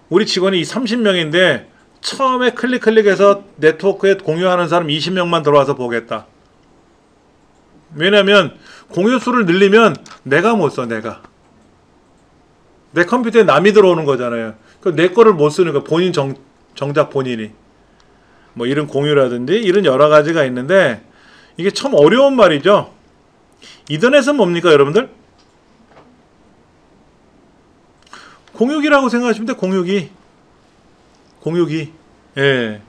우리 직원이 30명인데 처음에 클릭해서 네트워크에 공유하는 사람 20명만 들어와서 보겠다. 왜냐면 공유 수를 늘리면 내가 못 써. 내가 내 컴퓨터에 남이 들어오는 거잖아요. 내 거를 못 쓰는 거, 본인 정작 본인이. 뭐 이런 공유라든지 이런 여러 가지가 있는데, 이게 참 어려운 말이죠. 이더넷은 뭡니까 여러분들? 공유기라고 생각하시면 돼. 공유기. 예.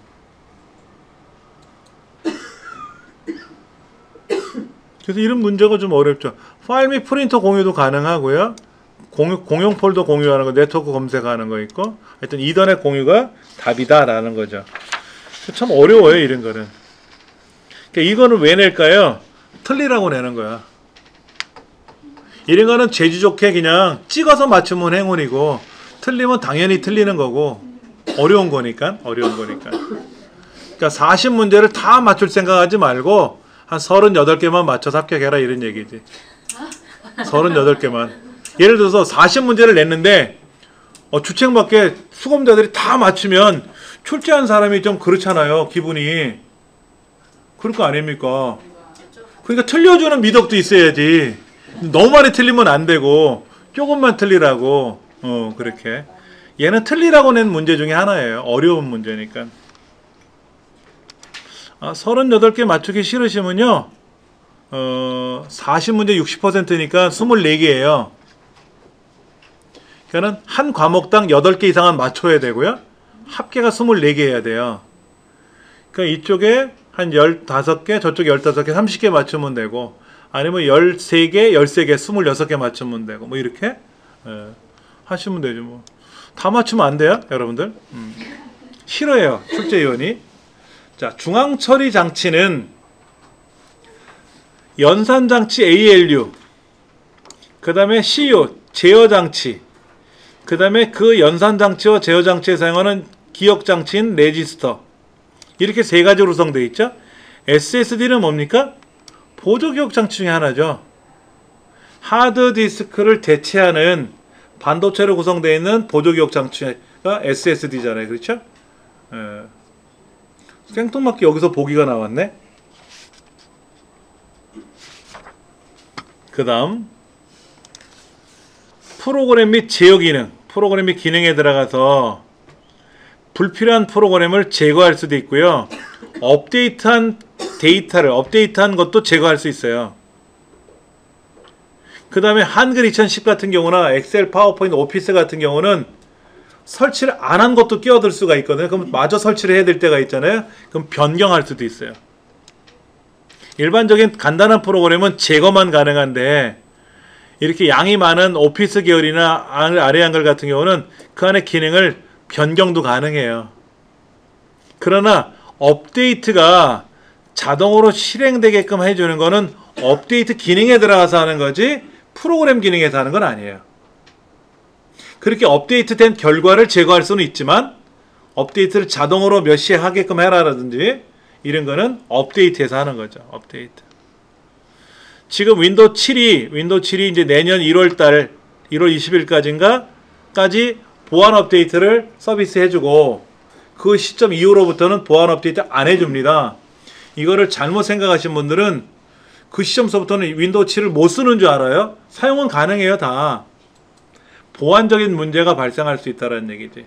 그래서 이런 문제가 좀 어렵죠. 파일 및 프린터 공유도 가능하고요. 공용 폴더 공유하는 거, 네트워크 검색하는 거 있고, 하여튼 이더넷 공유가 답이다라는 거죠. 참 어려워요, 이런 거는. 그러니까 이거는 왜 낼까요? 틀리라고 내는 거야. 이런 거는 재주 좋게 그냥 찍어서 맞추면 행운이고, 틀리면 당연히 틀리는 거고, 어려운 거니까. 그러니까 40문제를 다 맞출 생각하지 말고 한 38개만 맞춰서 합격해라, 이런 얘기지. 38개만. 예를 들어서 40문제를 냈는데 주책맞게 수험자들이 다 맞추면 출제한 사람이 좀 그렇잖아요, 기분이. 그럴 거 아닙니까? 그러니까 틀려주는 미덕도 있어야지. 너무 많이 틀리면 안 되고 조금만 틀리라고. 그렇게. 얘는 틀리라고 낸 문제 중에 하나예요. 어려운 문제니까. 38개 맞추기 싫으시면요, 40문제 60%니까 24개예요. 그러니까는 한 과목당 8개 이상은 맞춰야 되고요. 합계가 24개 해야 돼요. 그러니까 이쪽에 한 15개, 저쪽에 15개, 30개 맞추면 되고, 아니면 13개, 13개, 26개 맞추면 되고, 뭐 이렇게 하시면 되죠. 뭐. 다 맞추면 안 돼요, 여러분들. 싫어해요, 출제위원이. 자, 중앙처리 장치는 연산장치 ALU, 그 다음에 CU, 제어장치, 그 다음에 그 연산장치와 제어장치에 사용하는 기억장치인 레지스터, 이렇게 세 가지로 구성되어 있죠. SSD는 뭡니까? 보조기억장치 중에 하나죠. 하드디스크를 대체하는 반도체로 구성되어 있는 보조기억장치가 SSD잖아요. 그렇죠? 생뚱맞게 여기서 보기가 나왔네. 그 다음 프로그램 및 제어 기능, 프로그램 및 기능에 들어가서 불필요한 프로그램을 제거할 수도 있고요. 업데이트한 데이터를 업데이트한 것도 제거할 수 있어요. 그 다음에 한글 2010 같은 경우나 엑셀, 파워포인트, 오피스 같은 경우는 설치를 안 한 것도 끼어들 수가 있거든요. 그럼 마저 설치를 해야 될 때가 있잖아요. 그럼 변경할 수도 있어요. 일반적인 간단한 프로그램은 제거만 가능한데, 이렇게 양이 많은 오피스 계열이나 아래 한글 같은 경우는 그 안에 기능을 변경도 가능해요. 그러나 업데이트가 자동으로 실행되게끔 해주는 거는 업데이트 기능에 들어가서 하는 거지 프로그램 기능에서 하는 건 아니에요. 그렇게 업데이트된 결과를 제거할 수는 있지만 업데이트를 자동으로 몇 시에 하게끔 해라라든지 이런 거는 업데이트에서 하는 거죠. 업데이트. 지금 윈도우 7이 이제 내년 1월 20일까지인가까지 보안 업데이트를 서비스 해주고, 그 시점 이후로부터는 보안 업데이트 안 해줍니다. 이거를 잘못 생각하신 분들은 그 시점서부터는 윈도우 7을 못 쓰는 줄 알아요. 사용은 가능해요. 다 보안적인 문제가 발생할 수 있다는 얘기지.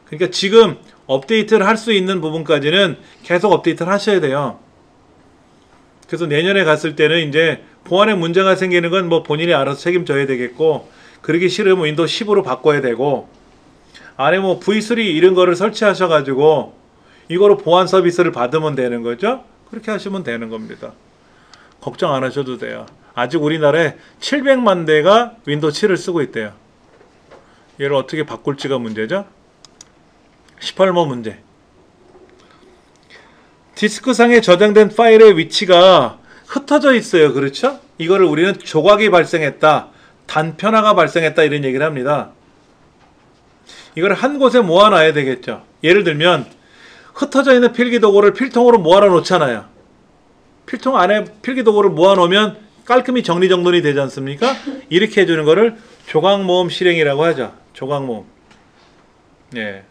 그러니까 지금 업데이트를 할 수 있는 부분까지는 계속 업데이트를 하셔야 돼요. 그래서 내년에 갔을 때는 이제 보안에 문제가 생기는 건 뭐 본인이 알아서 책임져야 되겠고, 그러기 싫으면 윈도우 10으로 바꿔야 되고, 안에 뭐 V3 이런 거를 설치하셔가지고 이거로 보안 서비스를 받으면 되는 거죠. 그렇게 하시면 되는 겁니다. 걱정 안 하셔도 돼요. 아직 우리나라에 700만 대가 윈도우 7을 쓰고 있대요. 얘를 어떻게 바꿀지가 문제죠. 18번 문제. 디스크상에 저장된 파일의 위치가 흩어져 있어요. 그렇죠? 이거를 우리는 조각이 발생했다, 단편화가 발생했다 이런 얘기를 합니다. 이걸 한 곳에 모아놔야 되겠죠. 예를 들면 흩어져 있는 필기도구를 필통으로 모아놔 놓잖아요. 필통 안에 필기도구를 모아놓으면 깔끔히 정리정돈이 되지 않습니까? 이렇게 해주는 거를 조각모음 실행이라고 하죠. 조각모음. 예.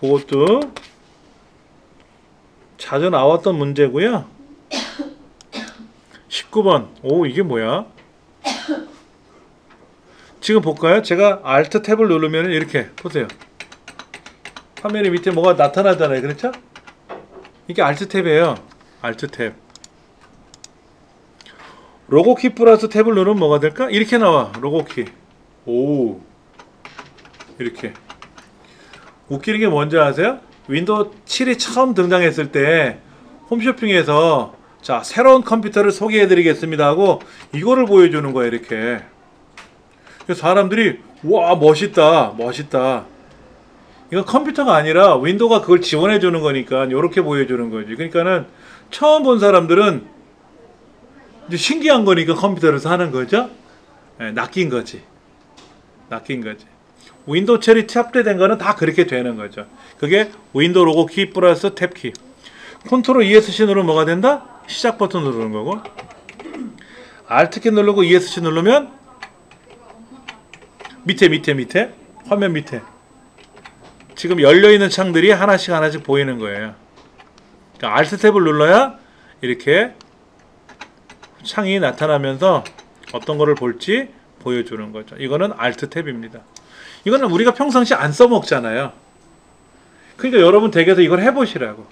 그것도 자주 나왔던 문제고요. 19번. 오, 이게 뭐야? 지금 볼까요? 제가 Alt 탭을 누르면 이렇게 보세요. 화면에 밑에 뭐가 나타나잖아요. 그렇죠? 이게 Alt 탭이에요. Alt 탭. 로고키 플러스 탭을 누르면 뭐가 될까? 이렇게 나와. 로고키. 오. 이렇게. 웃기는 게 뭔지 아세요? 윈도우 7이 처음 등장했을 때 홈쇼핑에서 자, 새로운 컴퓨터를 소개해 드리겠습니다 하고 이거를 보여주는 거예요. 이렇게. 그래서 사람들이 와, 멋있다, 멋있다. 이건 컴퓨터가 아니라 윈도우가 그걸 지원해 주는 거니까 이렇게 보여주는 거지. 그러니까는 처음 본 사람들은 이제 신기한 거니까 컴퓨터를 사는 거죠. 네, 낚인 거지. 낚인 거지. 윈도우 7이 탑재된 거는 다 그렇게 되는 거죠. 그게 윈도우 로고 키 플러스 탭 키. 컨트롤 ESC 누르면 뭐가 된다? 시작 버튼 누르는 거고, Alt 키 누르고 ESC 누르면 밑에 화면 밑에 지금 열려있는 창들이 하나씩 보이는 거예요. 그러니까 Alt 탭을 눌러야 이렇게 창이 나타나면서 어떤 거를 볼지 보여주는 거죠. 이거는 Alt 탭입니다. 이거는 우리가 평상시 안 써먹잖아요. 그러니까 여러분 댁에서 이걸 해보시라고.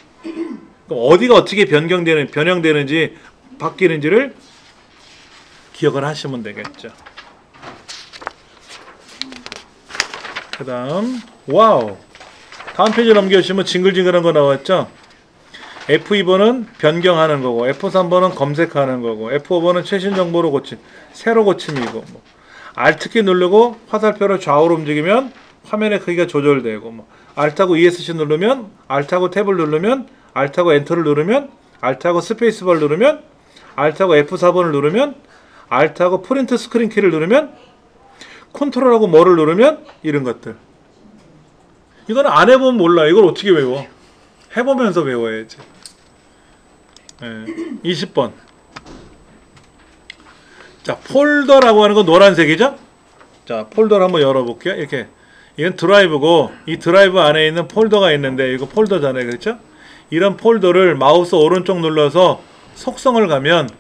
어디가 어떻게 변형되는지 바뀌는지를 기억을 하시면 되겠죠. 그 다음 와우, 다음 페이지 넘겨주시면 징글징글한 거 나왔죠. F2번은 변경하는 거고, F3번은 검색하는 거고, F5번은 최신 정보로 고침, 새로 고침이고, 뭐. Alt키 누르고 화살표를 좌우로 움직이면 화면의 크기가 조절되고, 뭐. Alt하고 ESC 누르면, Alt하고 탭을 누르면, Alt하고 엔터를 누르면, Alt하고 스페이스바를 누르면, Alt하고 F4번을 누르면, Alt하고 프린트 스크린 키를 누르면, 컨트롤하고 뭐를 누르면, 이런 것들. 이거는 안 해보면 몰라. 이걸 어떻게 외워? 해보면서 외워야지. 20번. 자, 폴더라고 하는 건 노란색이죠? 자, 폴더를 한번 열어볼게요. 이렇게. 이건 드라이브고, 이 드라이브 안에 있는 폴더가 있는데, 이거 폴더잖아요. 그렇죠? 이런 폴더를 마우스 오른쪽 눌러서 속성을 가면,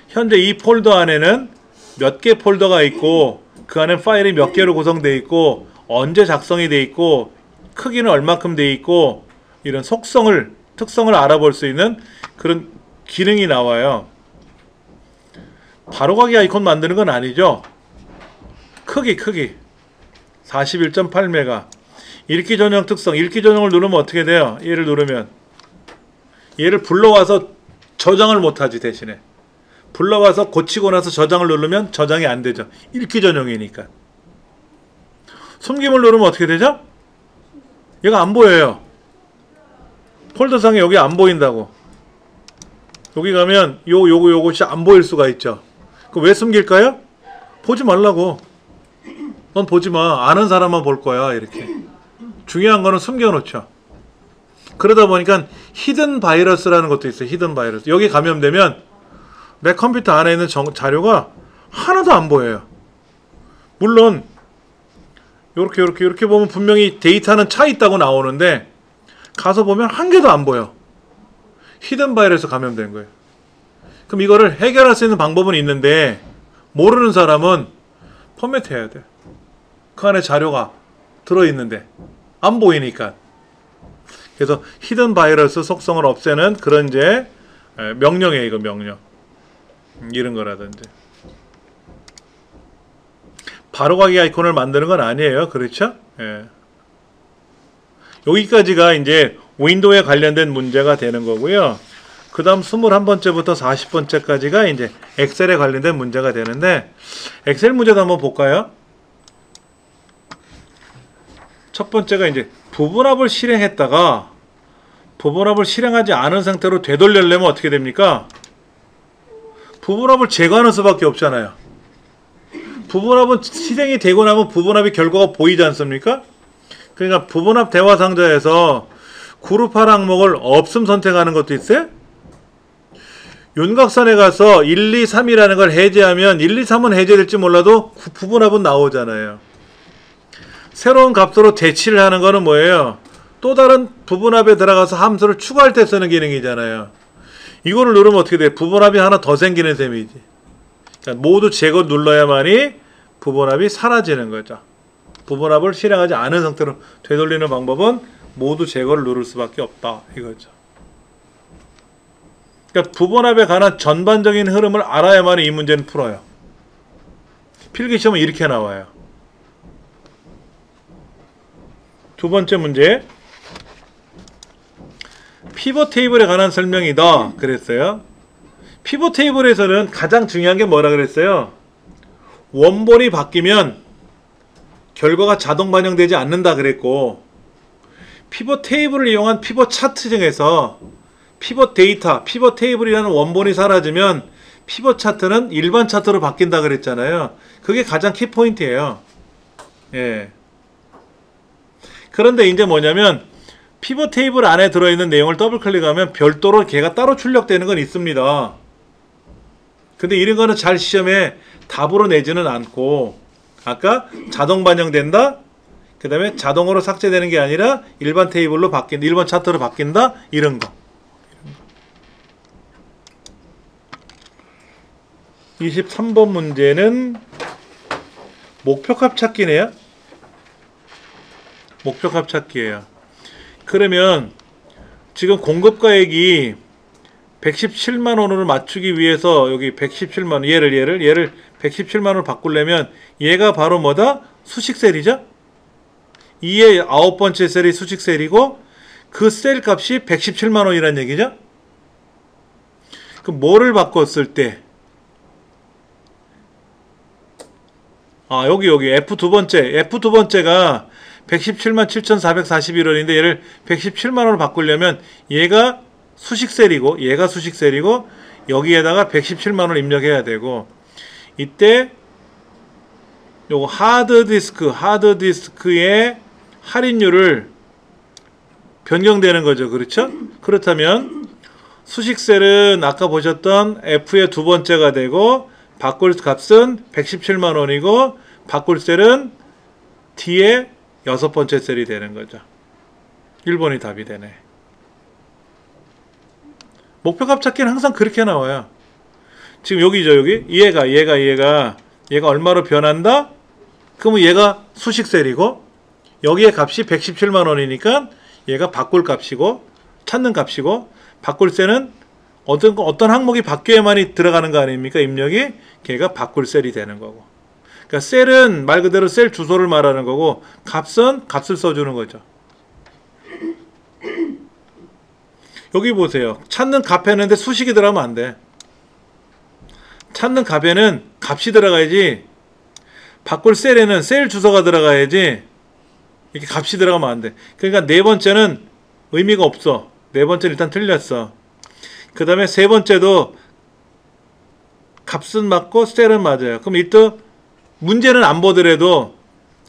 현재 이 폴더 안에는 몇 개 폴더가 있고, 그 안에 파일이 몇 개로 구성되어 있고, 언제 작성이 되어 있고, 크기는 얼마큼 되어 있고, 이런 속성을, 특성을 알아볼 수 있는 그런 기능이 나와요. 바로가기 아이콘 만드는 건 아니죠. 크기 41.8메가. 읽기 전용 특성, 읽기 전용을 누르면 어떻게 돼요? 얘를 누르면 얘를 불러와서 저장을 못하지. 대신에 불러와서 고치고 나서 저장을 누르면 저장이 안 되죠. 읽기 전용이니까. 숨김을 누르면 어떻게 되죠? 얘가 안 보여요. 폴더상에 여기 안 보인다고. 여기 가면 요것이 안 보일 수가 있죠. 그 왜 숨길까요? 보지 말라고. 넌 보지 마. 아는 사람만 볼 거야. 이렇게. 중요한 거는 숨겨놓죠. 그러다 보니까 히든 바이러스라는 것도 있어요. 히든 바이러스. 여기 감염되면 내 컴퓨터 안에 있는 자료가 하나도 안 보여요. 물론 이렇게 보면 분명히 데이터는 차 있다고 나오는데 가서 보면 한 개도 안 보여. 히든 바이러스 감염된 거예요. 그럼 이거를 해결할 수 있는 방법은 있는데 모르는 사람은 포맷해야 돼. 그 안에 자료가 들어있는데 안 보이니까. 그래서 히든 바이러스 속성을 없애는 그런 이제 명령이에요. 이거 명령. 이런 거라든지. 바로가기 아이콘을 만드는 건 아니에요. 그렇죠? 예. 여기까지가 이제 윈도우에 관련된 문제가 되는 거고요. 그 다음 21번째부터 40번째까지가 이제 엑셀에 관련된 문제가 되는데, 엑셀 문제도 한번 볼까요? 첫 번째가 이제 부분합을 실행했다가 부분합을 실행하지 않은 상태로 되돌리려면 어떻게 됩니까? 부분합을 제거하는 수밖에 없잖아요. 부분합은 실행이 되고 나면 부분합의 결과가 보이지 않습니까? 그러니까 부분합 대화 상자에서 그룹할 항목을 없음 선택하는 것도 있어요. 윤곽선에 가서 1, 2, 3이라는 걸 해제하면 1, 2, 3은 해제될지 몰라도 부분합은 나오잖아요. 새로운 값으로 대치를 하는 거는 뭐예요? 또 다른 부분합에 들어가서 함수를 추가할 때 쓰는 기능이잖아요. 이거를 누르면 어떻게 돼? 부분합이 하나 더 생기는 셈이지. 그러니까 모두 제거 눌러야만이 부분합이 사라지는 거죠. 부분합을 실행하지 않은 상태로 되돌리는 방법은 모두 제거를 누를 수밖에 없다. 이거죠. 그러니까 부분합에 관한 전반적인 흐름을 알아야만 이 문제는 풀어요. 필기시험은 이렇게 나와요. 두 번째 문제. 피벗 테이블에 관한 설명이다. 그랬어요. 피벗 테이블에서는 가장 중요한 게 뭐라 그랬어요? 원본이 바뀌면 결과가 자동 반영되지 않는다 그랬고, 피벗 테이블을 이용한 피벗 차트 중에서 피벗 데이터, 피벗 테이블이라는 원본이 사라지면 피벗 차트는 일반 차트로 바뀐다 그랬잖아요. 그게 가장 키포인트예요. 예. 그런데 이제 뭐냐면 피벗 테이블 안에 들어있는 내용을 더블 클릭하면 별도로 걔가 따로 출력되는 건 있습니다. 근데 이런 거는 잘 시험에 답으로 내지는 않고, 아까 자동 반영된다, 그 다음에 자동으로 삭제되는 게 아니라 일반 테이블로 바뀐다, 일반 차트로 바뀐다, 이런 거. 23번 문제는 목표값 찾기네요. 목표값 찾기예요. 그러면 지금 공급가액이 117만 원으로 맞추기 위해서 여기 117만 원, 얘를 117만 원을 바꾸려면 얘가 바로 뭐다? 수식 셀이죠? 2의 9번째 셀이 수식 셀이고 그 셀 값이 117만 원이란 얘기죠? 그럼 뭐를 바꿨을 때 여기 F 두 번째가 117만 7,441원인데 얘를 117만 원으로 바꾸려면 얘가 수식 셀이고 여기에다가 117만 원을 입력해야 되고 이때 요거 하드디스크의 할인율을 변경되는 거죠. 그렇죠? 그렇다면 수식 셀은 아까 보셨던 F의 두 번째가 되고 바꿀 값은 117만 원이고 바꿀 셀은 D의 여섯 번째 셀이 되는 거죠. 1번이 답이 되네. 목표값 찾기는 항상 그렇게 나와요. 지금 여기죠, 여기. 얘가 얼마로 변한다? 그러면 얘가 수식 셀이고 여기에 값이 117만 원이니까 얘가 바꿀 값이고 찾는 값이고 바꿀 셀은 어떤 항목이 바뀌어야만이 들어가는 거 아닙니까? 입력이 걔가 바꿀 셀이 되는 거고. 그러니까 셀은 말 그대로 셀 주소를 말하는 거고 값은 값을 써주는 거죠. 여기 보세요. 찾는 값에는데 수식이 들어가면 안 돼. 찾는 값에는 값이 들어가야지 바꿀 셀에는 셀 주소가 들어가야지 이렇게 값이 들어가면 안 돼. 그러니까 네 번째는 의미가 없어. 네 번째는 일단 틀렸어. 그 다음에 세 번째도 값은 맞고 셀은 맞아요. 그럼 이때 문제는 안 보더라도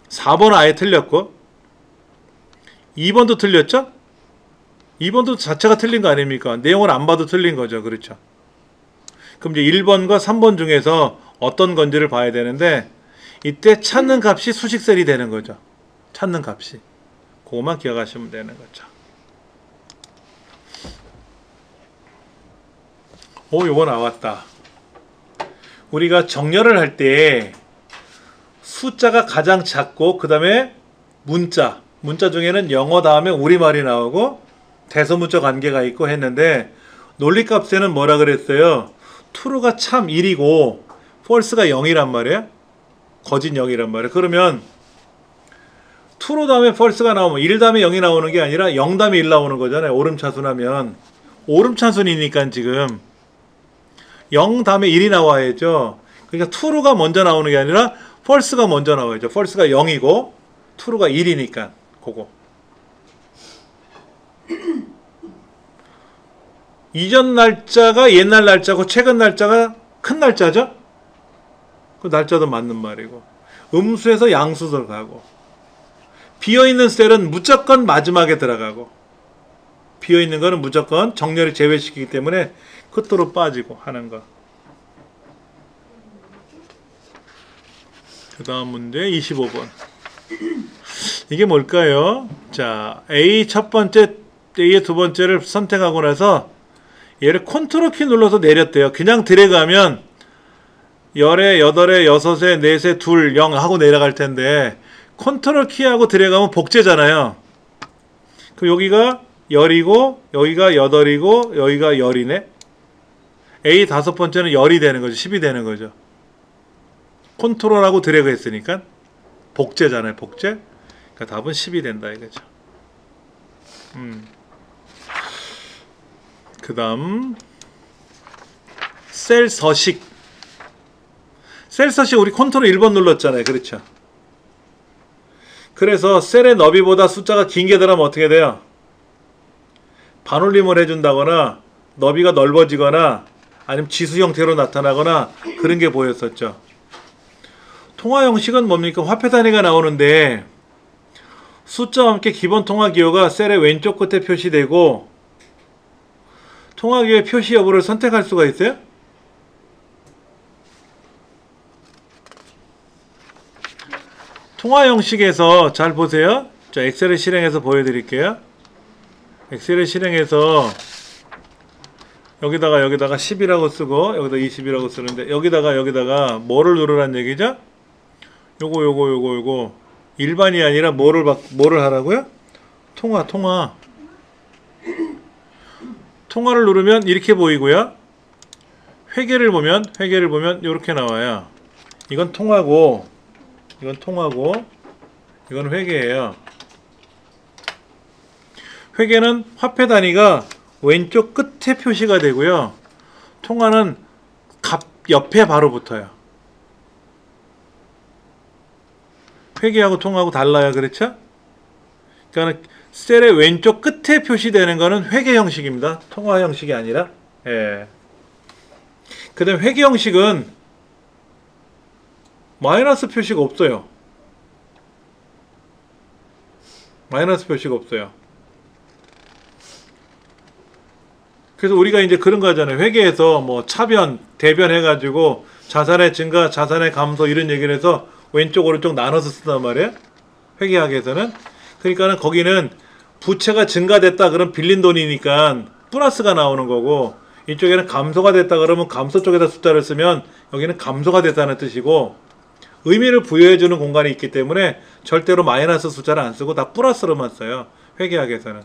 4번은 아예 틀렸고 2번도 틀렸죠? 2번도 자체가 틀린 거 아닙니까? 내용을 안 봐도 틀린 거죠. 그렇죠? 그럼 이제 1번과 3번 중에서 어떤 건지를 봐야 되는데 이때 찾는 값이 수식셀이 되는 거죠. 찾는 값이. 그거만 기억하시면 되는 거죠. 요거 나왔다. 우리가 정렬을 할 때 숫자가 가장 작고 그 다음에 문자 중에는 영어 다음에 우리말이 나오고 대소문자 관계가 있고 했는데 논리값에는 뭐라 그랬어요? true가 참 1이고 false가 0이란 말이에요. 거짓 0이란 말이에요. 그러면 true 다음에 false가 나오면 1 다음에 0이 나오는 게 아니라 0 다음에 1 나오는 거잖아요. 오름차순하면 오름차순이니까 지금 0 다음에 1이 나와야죠. 그러니까 true가 먼저 나오는 게 아니라 false가 먼저 나와야죠. false가 0이고 true가 1이니까 그거. 이전 날짜가 옛날 날짜고 최근 날짜가 큰 날짜죠? 그 날짜도 맞는 말이고 음수에서 양수로 가고 비어있는 셀은 무조건 마지막에 들어가고 비어있는 거는 무조건 정렬이 제외시키기 때문에 끝으로 빠지고 하는 거. 그 다음 문제 25번. 이게 뭘까요? 자, A 첫 번째, A의 두 번째를 선택하고 나서 얘를 컨트롤 키 눌러서 내렸대요. 그냥 드래그하면 10에, 8에, 6에, 4에, 2, 0 하고 내려갈 텐데 컨트롤 키하고 드래그하면 복제잖아요. 그럼 여기가 10이고 여기가 8이고 여기가 10이네. A 다섯 번째는 10이 되는 거죠. 10이 되는 거죠. 컨트롤하고 드래그 했으니까 복제잖아요. 복제. 그러니까 답은 10이 된다 이거죠. 그 다음 셀 서식. 셀 서식 우리 컨트롤 1번 눌렀잖아요. 그렇죠. 그래서 셀의 너비보다 숫자가 긴 게 들어가면 어떻게 돼요? 반올림을 해준다거나 너비가 넓어지거나 아니면 지수 형태로 나타나거나 그런 게 보였었죠. 통화 형식은 뭡니까? 화폐 단위가 나오는데 숫자와 함께 기본 통화 기호가 셀의 왼쪽 끝에 표시되고 통화 기호의 표시 여부를 선택할 수가 있어요? 통화 형식에서 잘 보세요. 자, 엑셀을 실행해서 보여드릴게요. 엑셀을 실행해서 여기다가 10이라고 쓰고 여기다 20이라고 쓰는데 여기다가 뭐를 누르란 얘기죠? 요거 일반이 아니라 뭐를 하라고요? 통화 통화를 누르면 이렇게 보이고요. 회계를 보면 이렇게 나와요. 이건 통화고 이건 회계예요. 회계는 화폐 단위가 왼쪽 끝에 표시가 되고요. 통화는 옆에 바로 붙어요. 회계하고 통화하고 달라요. 그렇죠? 그러니까 셀의 왼쪽 끝에 표시되는 거는 회계 형식입니다. 통화 형식이 아니라. 예. 그 다음 회계 형식은 마이너스 표시가 없어요. 마이너스 표시가 없어요. 그래서 우리가 이제 그런 거 하잖아요. 회계에서 뭐 차변, 대변 해가지고 자산의 증가, 자산의 감소 이런 얘기를 해서 왼쪽, 오른쪽 나눠서 쓴단 말이에요. 회계학에서는. 그러니까는 거기는 부채가 증가됐다 그러면 빌린 돈이니까 플러스가 나오는 거고, 이쪽에는 감소가 됐다 그러면 감소 쪽에다 숫자를 쓰면 여기는 감소가 됐다는 뜻이고, 의미를 부여해주는 공간이 있기 때문에 절대로 마이너스 숫자를 안 쓰고 다 플러스로만 써요. 회계학에서는.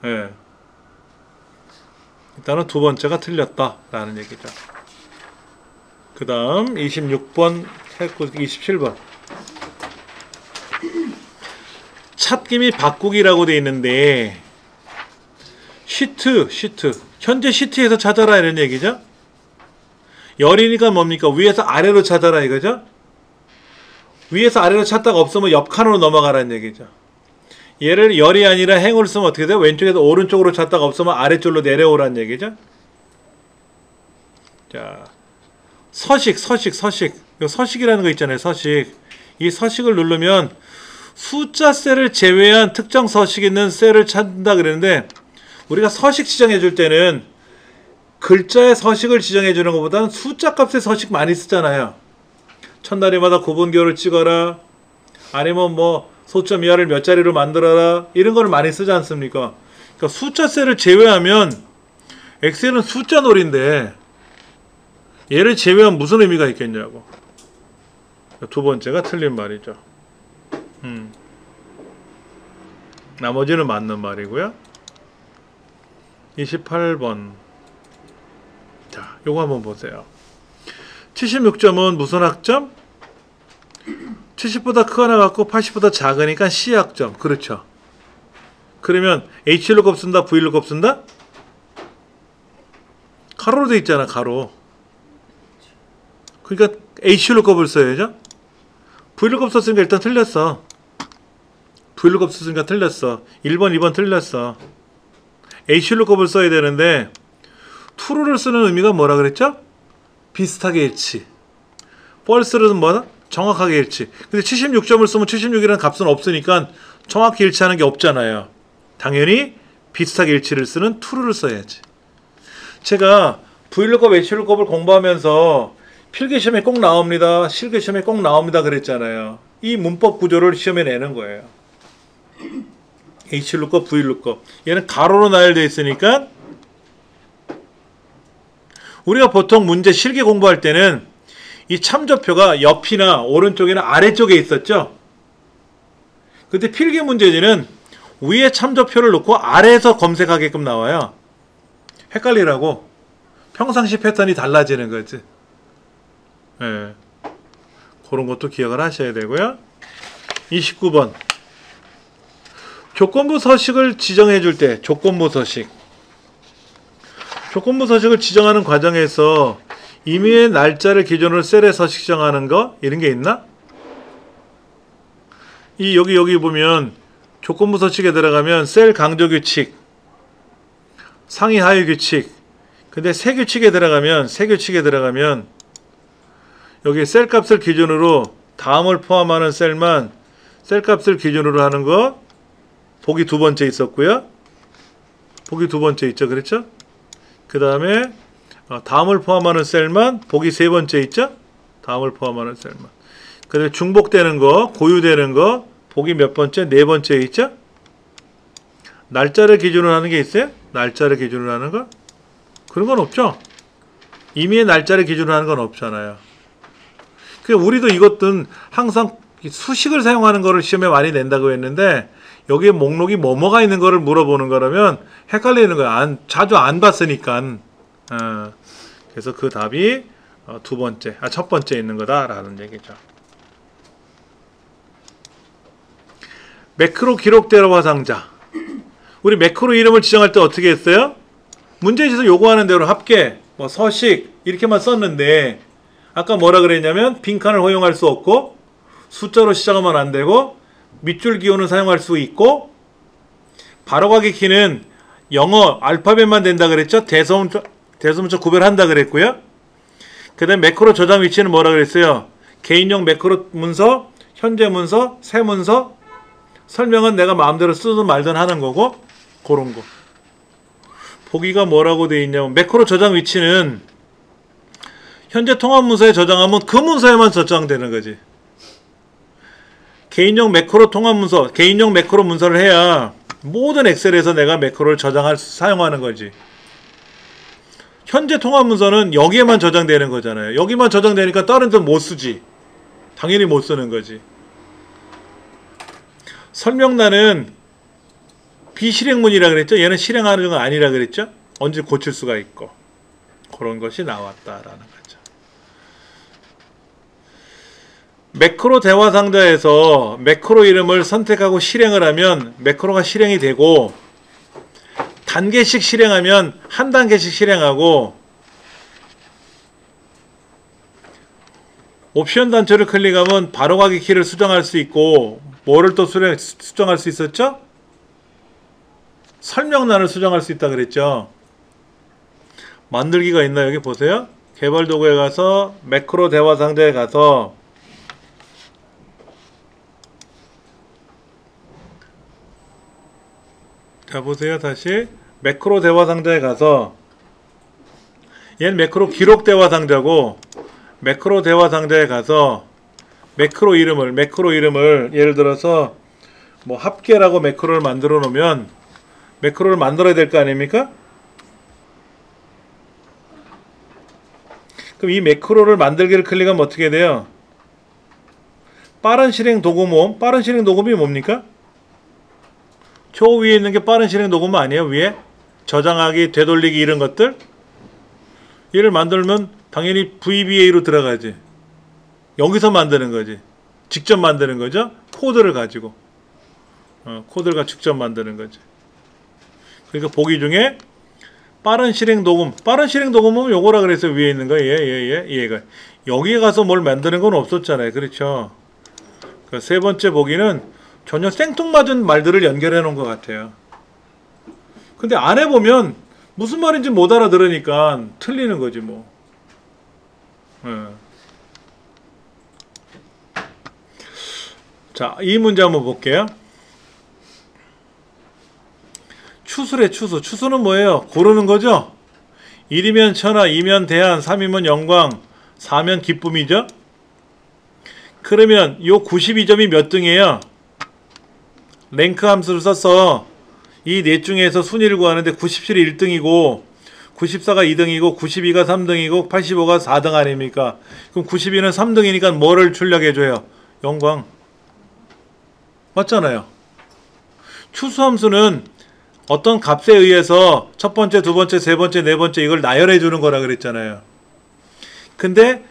예. 일단은 두 번째가 틀렸다라는 얘기죠. 그 다음 26번, 27번. 찾기 및 바꾸기라고 되어 있는데, 시트. 현재 시트에서 찾아라 이런 얘기죠. 열이니까 뭡니까? 위에서 아래로 찾아라 이거죠. 위에서 아래로 찾다가 없으면 옆 칸으로 넘어가라는 얘기죠. 얘를 열이 아니라 행으로 쓰면 어떻게 돼요? 왼쪽에서 오른쪽으로 찾다가 없으면 아래쪽으로 내려오라는 얘기죠. 자, 서식. 요 서식이라는 거 있잖아요. 서식. 이 서식을 누르면 숫자 셀을 제외한 특정 서식이 있는 셀을 찾는다 그랬는데, 우리가 서식 지정해 줄 때는 글자의 서식을 지정해 주는 것보다는 숫자 값의 서식 많이 쓰잖아요. 천단위마다 구분기호를 찍어라, 아니면 뭐 소점 이하를 몇 자리로 만들어라, 이런 걸 많이 쓰지 않습니까? 그러니까 숫자 셀을 제외하면 엑셀은 숫자 놀인데 얘를 제외하면 무슨 의미가 있겠냐고. 두 번째가 틀린 말이죠. 나머지는 맞는 말이고요. 28번. 자, 요거 한번 보세요. 76점은 무슨 학점? 70보다 크거나 같고 80보다 작으니까 C학점. 그렇죠. 그러면 Hlookup 쓴다, Vlookup 쓴다? 가로로 돼 있잖아, 가로. 그러니까 Hlookup을 써야죠. Vlookup 썼으니까 일단 틀렸어. Vlookup 썼으니까 틀렸어. 1번, 2번 틀렸어. Hlookup을 써야 되는데 true를 쓰는 의미가 뭐라 그랬죠? 비슷하게 일치. false는 뭐다? 정확하게 일치. 근데 76점을 쓰면 76이라는 값은 없으니까 정확히 일치하는 게 없잖아요. 당연히 비슷하게 일치를 쓰는 true를 써야지. 제가 Vlookup, Hlookup을 공부하면서 필기시험에 꼭 나옵니다, 실기시험에 꼭 나옵니다 그랬잖아요. 이 문법 구조를 시험에 내는 거예요. Hlookup, Vlookup. 얘는 가로로 나열되어 있으니까 우리가 보통 문제 실기 공부할 때는 이 참조표가 옆이나 오른쪽이나 아래쪽에 있었죠. 근데 필기 문제지는 위에 참조표를 놓고 아래에서 검색하게끔 나와요. 헷갈리라고. 평상시 패턴이 달라지는 거지. 예. 그런 것도 기억을 하셔야 되고요. 29번. 조건부 서식을 지정해 줄 때, 조건부 서식을 지정하는 과정에서 임의의 날짜를 기준으로 셀에 서식 지정하는 거, 이런 게 있나? 여기 보면 조건부 서식에 들어가면 셀 강조 규칙, 상위 하위 규칙. 근데 세 규칙에 들어가면 여기 셀 값을 기준으로 다음을 포함하는 셀만 셀 값을 기준으로 하는 거 보기 두 번째 있었고요. 보기 두 번째 있죠. 그렇죠? 그 다음에 다음을 포함하는 셀만 보기 세 번째 있죠? 다음을 포함하는 셀만. 그 다음에 중복되는 거, 고유되는 거 보기 몇 번째? 네 번째 있죠? 날짜를 기준으로 하는 게 있어요? 날짜를 기준으로 하는 거? 그런 건 없죠? 임의의 날짜를 기준으로 하는 건 없잖아요. 우리도 이것은 항상 수식을 사용하는 거를 시험에 많이 낸다고 했는데 여기에 목록이 뭐뭐가 있는 거를 물어보는 거라면 헷갈리는 거야. 자주 안 봤으니까. 그래서 그 답이 첫 번째 있는 거다라는 얘기죠. 매크로 기록 대화 상자. 우리 매크로 이름을 지정할 때 어떻게 했어요? 문제지에서 요구하는 대로 합계, 서식 이렇게만 썼는데 아까 뭐라 그랬냐면 빈칸을 허용할 수 없고 숫자로 시작하면 안 되고 밑줄 기호는 사용할 수 있고 바로가기 키는 영어 알파벳만 된다 그랬죠? 대소문자 구별한다 그랬고요. 그 다음에 매크로 저장 위치는 뭐라 그랬어요? 개인용 매크로 문서, 현재 문서, 새 문서, 설명은 내가 마음대로 쓰든 말든 하는 거고, 그런 거. 보기가 뭐라고 돼 있냐면 매크로 저장 위치는 현재 통합 문서에 저장하면 그 문서에만 저장되는 거지. 개인용 매크로 통합 문서, 개인용 매크로 문서를 해야 모든 엑셀에서 내가 매크로를 사용하는 거지. 현재 통합 문서는 여기에만 저장되는 거잖아요. 여기만 저장되니까 다른 데는 못 쓰지. 당연히 못 쓰는 거지. 설명란은 비실행문이라 그랬죠. 얘는 실행하는 건 아니라 그랬죠. 언제 고칠 수가 있고 그런 것이 나왔다라는 거죠. 매크로 대화 상자에서 매크로 이름을 선택하고 실행을 하면 매크로가 실행이 되고, 단계씩 실행하면 한 단계씩 실행하고, 옵션 단추를 클릭하면 바로가기 키를 수정할 수 있고, 뭐를 또 수정할 수 있었죠? 설명란을 수정할 수 있다 그랬죠. 만들기가 있나 여기 보세요. 개발 도구에 가서 매크로 대화 상자에 가서 자 보세요. 다시 매크로 대화 상자에 가서, 얘는 매크로 기록 대화 상자고, 매크로 대화 상자에 가서 매크로 이름을 예를 들어서 뭐 합계라고 매크로를 만들어 놓으면 매크로를 만들어야 될 거 아닙니까? 그럼 이 매크로를 만들기를 클릭하면 어떻게 돼요? 빠른 실행 도구 모음. 빠른 실행 도구이 뭡니까? 저 위에 있는 게 빠른 실행 도구 아니에요? 위에 저장하기, 되돌리기 이런 것들. 얘를 만들면 당연히 VBA로 들어가지. 여기서 만드는 거지. 직접 만드는 거죠. 코드를 가지고 코드를 직접 만드는 거지. 그러니까 보기 중에 빠른 실행 도금. 빠른 실행 도금은 요거라 그래서 위에 있는 거. 얘가 여기에 가서 뭘 만드는 건 없었잖아요. 그렇죠. 그러니까 세 번째 보기는 전혀 생뚱맞은 말들을 연결해 놓은 것 같아요. 근데 안 해보면 무슨 말인지 못 알아들으니까 틀리는 거지 뭐. 자, 이 문제 한번 볼게요. 추수래. 추수는 뭐예요? 고르는 거죠? 1이면 천하, 2면 대한, 3이면 영광, 4면 기쁨이죠? 그러면 요 92점이 몇 등이에요? 랭크 함수를 써서 이 넷 중에서 순위를 구하는데 97이 1등이고 94가 2등이고 92가 3등이고 85가 4등 아닙니까? 그럼 92는 3등이니까 뭐를 출력해줘요? 영광. 맞잖아요. 추수함수는 어떤 값에 의해서 첫 번째, 두 번째, 세 번째, 네 번째 이걸 나열해 주는 거라 그랬잖아요. 근데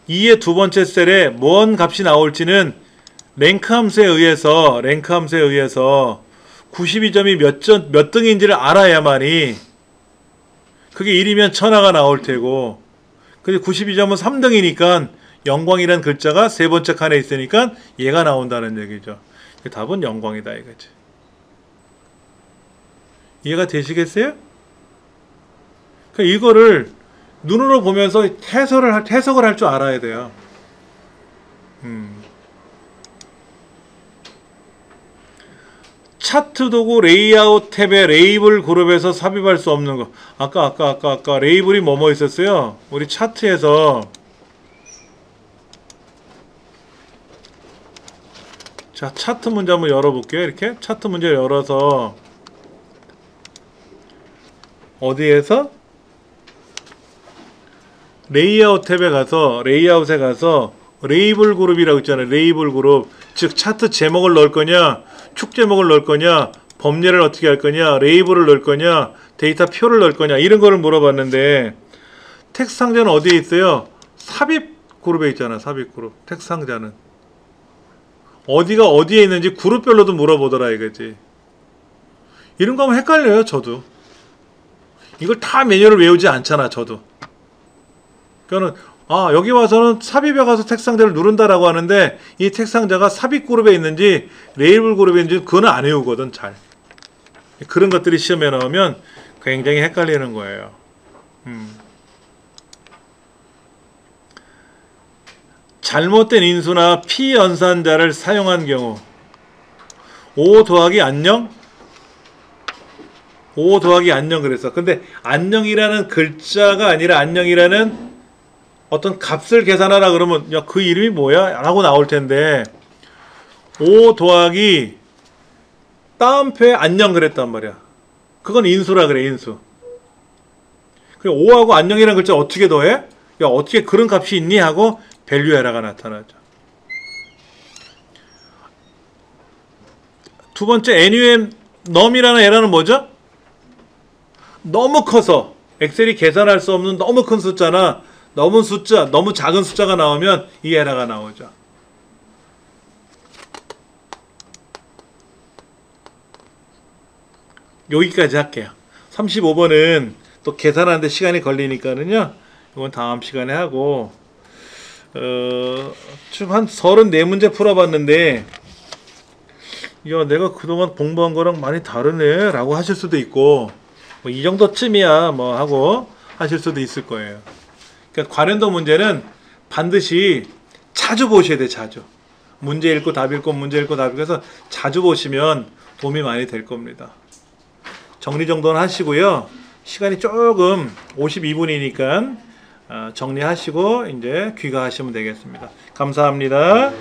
2의 두 번째 셀에 뭔 값이 나올지는 랭크 함수에 의해서 92점이 몇 등인지를 알아야만이, 그게 1이면 천하가 나올 테고, 근데 92점은 3등이니까 영광이란 글자가 세 번째 칸에 있으니까 얘가 나온다는 얘기죠. 답은 영광이다 이거지. 이해가 되시겠어요? 그러니까 이거를 눈으로 보면서 해석을 할 줄 알아야 돼요. 차트 도구 레이아웃 탭에 레이블 그룹에서 삽입할 수 없는 거. 아까 레이블이 뭐뭐 있었어요? 우리 차트에서. 자, 차트 문제 한번 열어볼게요. 이렇게 차트 문제 열어서 어디에서? 레이아웃 탭에 가서, 레이아웃에 가서 레이블 그룹이라고 있잖아요. 레이블 그룹. 즉 차트 제목을 넣을 거냐, 축 제목을 넣을 거냐, 범례를 어떻게 할 거냐, 레이블을 넣을 거냐, 데이터 표를 넣을 거냐, 이런 거를 물어봤는데, 텍스트 상자는 어디에 있어요? 삽입 그룹에 있잖아. 삽입 그룹. 텍스트 상자는 어디가 어디에 있는지 그룹별로도 물어보더라 이거지. 이런 거 하면 헷갈려요. 저도 이걸 다 매뉴얼을 외우지 않잖아. 저도. 그러니까 여기 와서는 삽입에 가서 텍스트 상자를 누른다라고 하는데, 이 텍스트 상자가 삽입 그룹에 있는지 레이블 그룹에 있는지 그건 안 외우거든. 잘. 그런 것들이 시험에 나오면 굉장히 헷갈리는 거예요. 잘못된 인수나 피연산자를 사용한 경우 5 더하기 안녕? 5 더하기 안녕 그랬어. 근데 안녕이라는 글자가 아니라 안녕이라는 어떤 값을 계산하라 그러면 야, 그 이름이 뭐야? 라고 나올 텐데 5 더하기 따옴표에 안녕 그랬단 말이야. 그건 인수라 그래. 인수. 그리고 5하고 안녕이라는 글자 어떻게 더해? 야, 어떻게 그런 값이 있니? 하고 밸류 에러가 나타나죠. 두 번째 NUM num이라는 에러는 뭐죠? 너무 커서 엑셀이 계산할 수 없는 너무 큰 숫자나 너무 작은 숫자가 나오면 이 에러가 나오죠. 여기까지 할게요. 35번은 또 계산하는데 시간이 걸리니까는요. 이건 다음 시간에 하고 지금 한 34문제 풀어봤는데 야, 내가 그동안 공부한 거랑 많이 다르네 라고 하실 수도 있고 뭐 이 정도쯤이야 뭐 하고 하실 수도 있을 거예요. 그러니까 관련도 문제는 반드시 자주 보셔야 돼. 자주. 문제 읽고 답 읽고 문제 읽고 답 읽고 해서 자주 보시면 도움이 많이 될 겁니다. 정리정돈은 하시고요. 시간이 조금 52분이니까 정리하시고 이제 귀가하시면 되겠습니다. 감사합니다.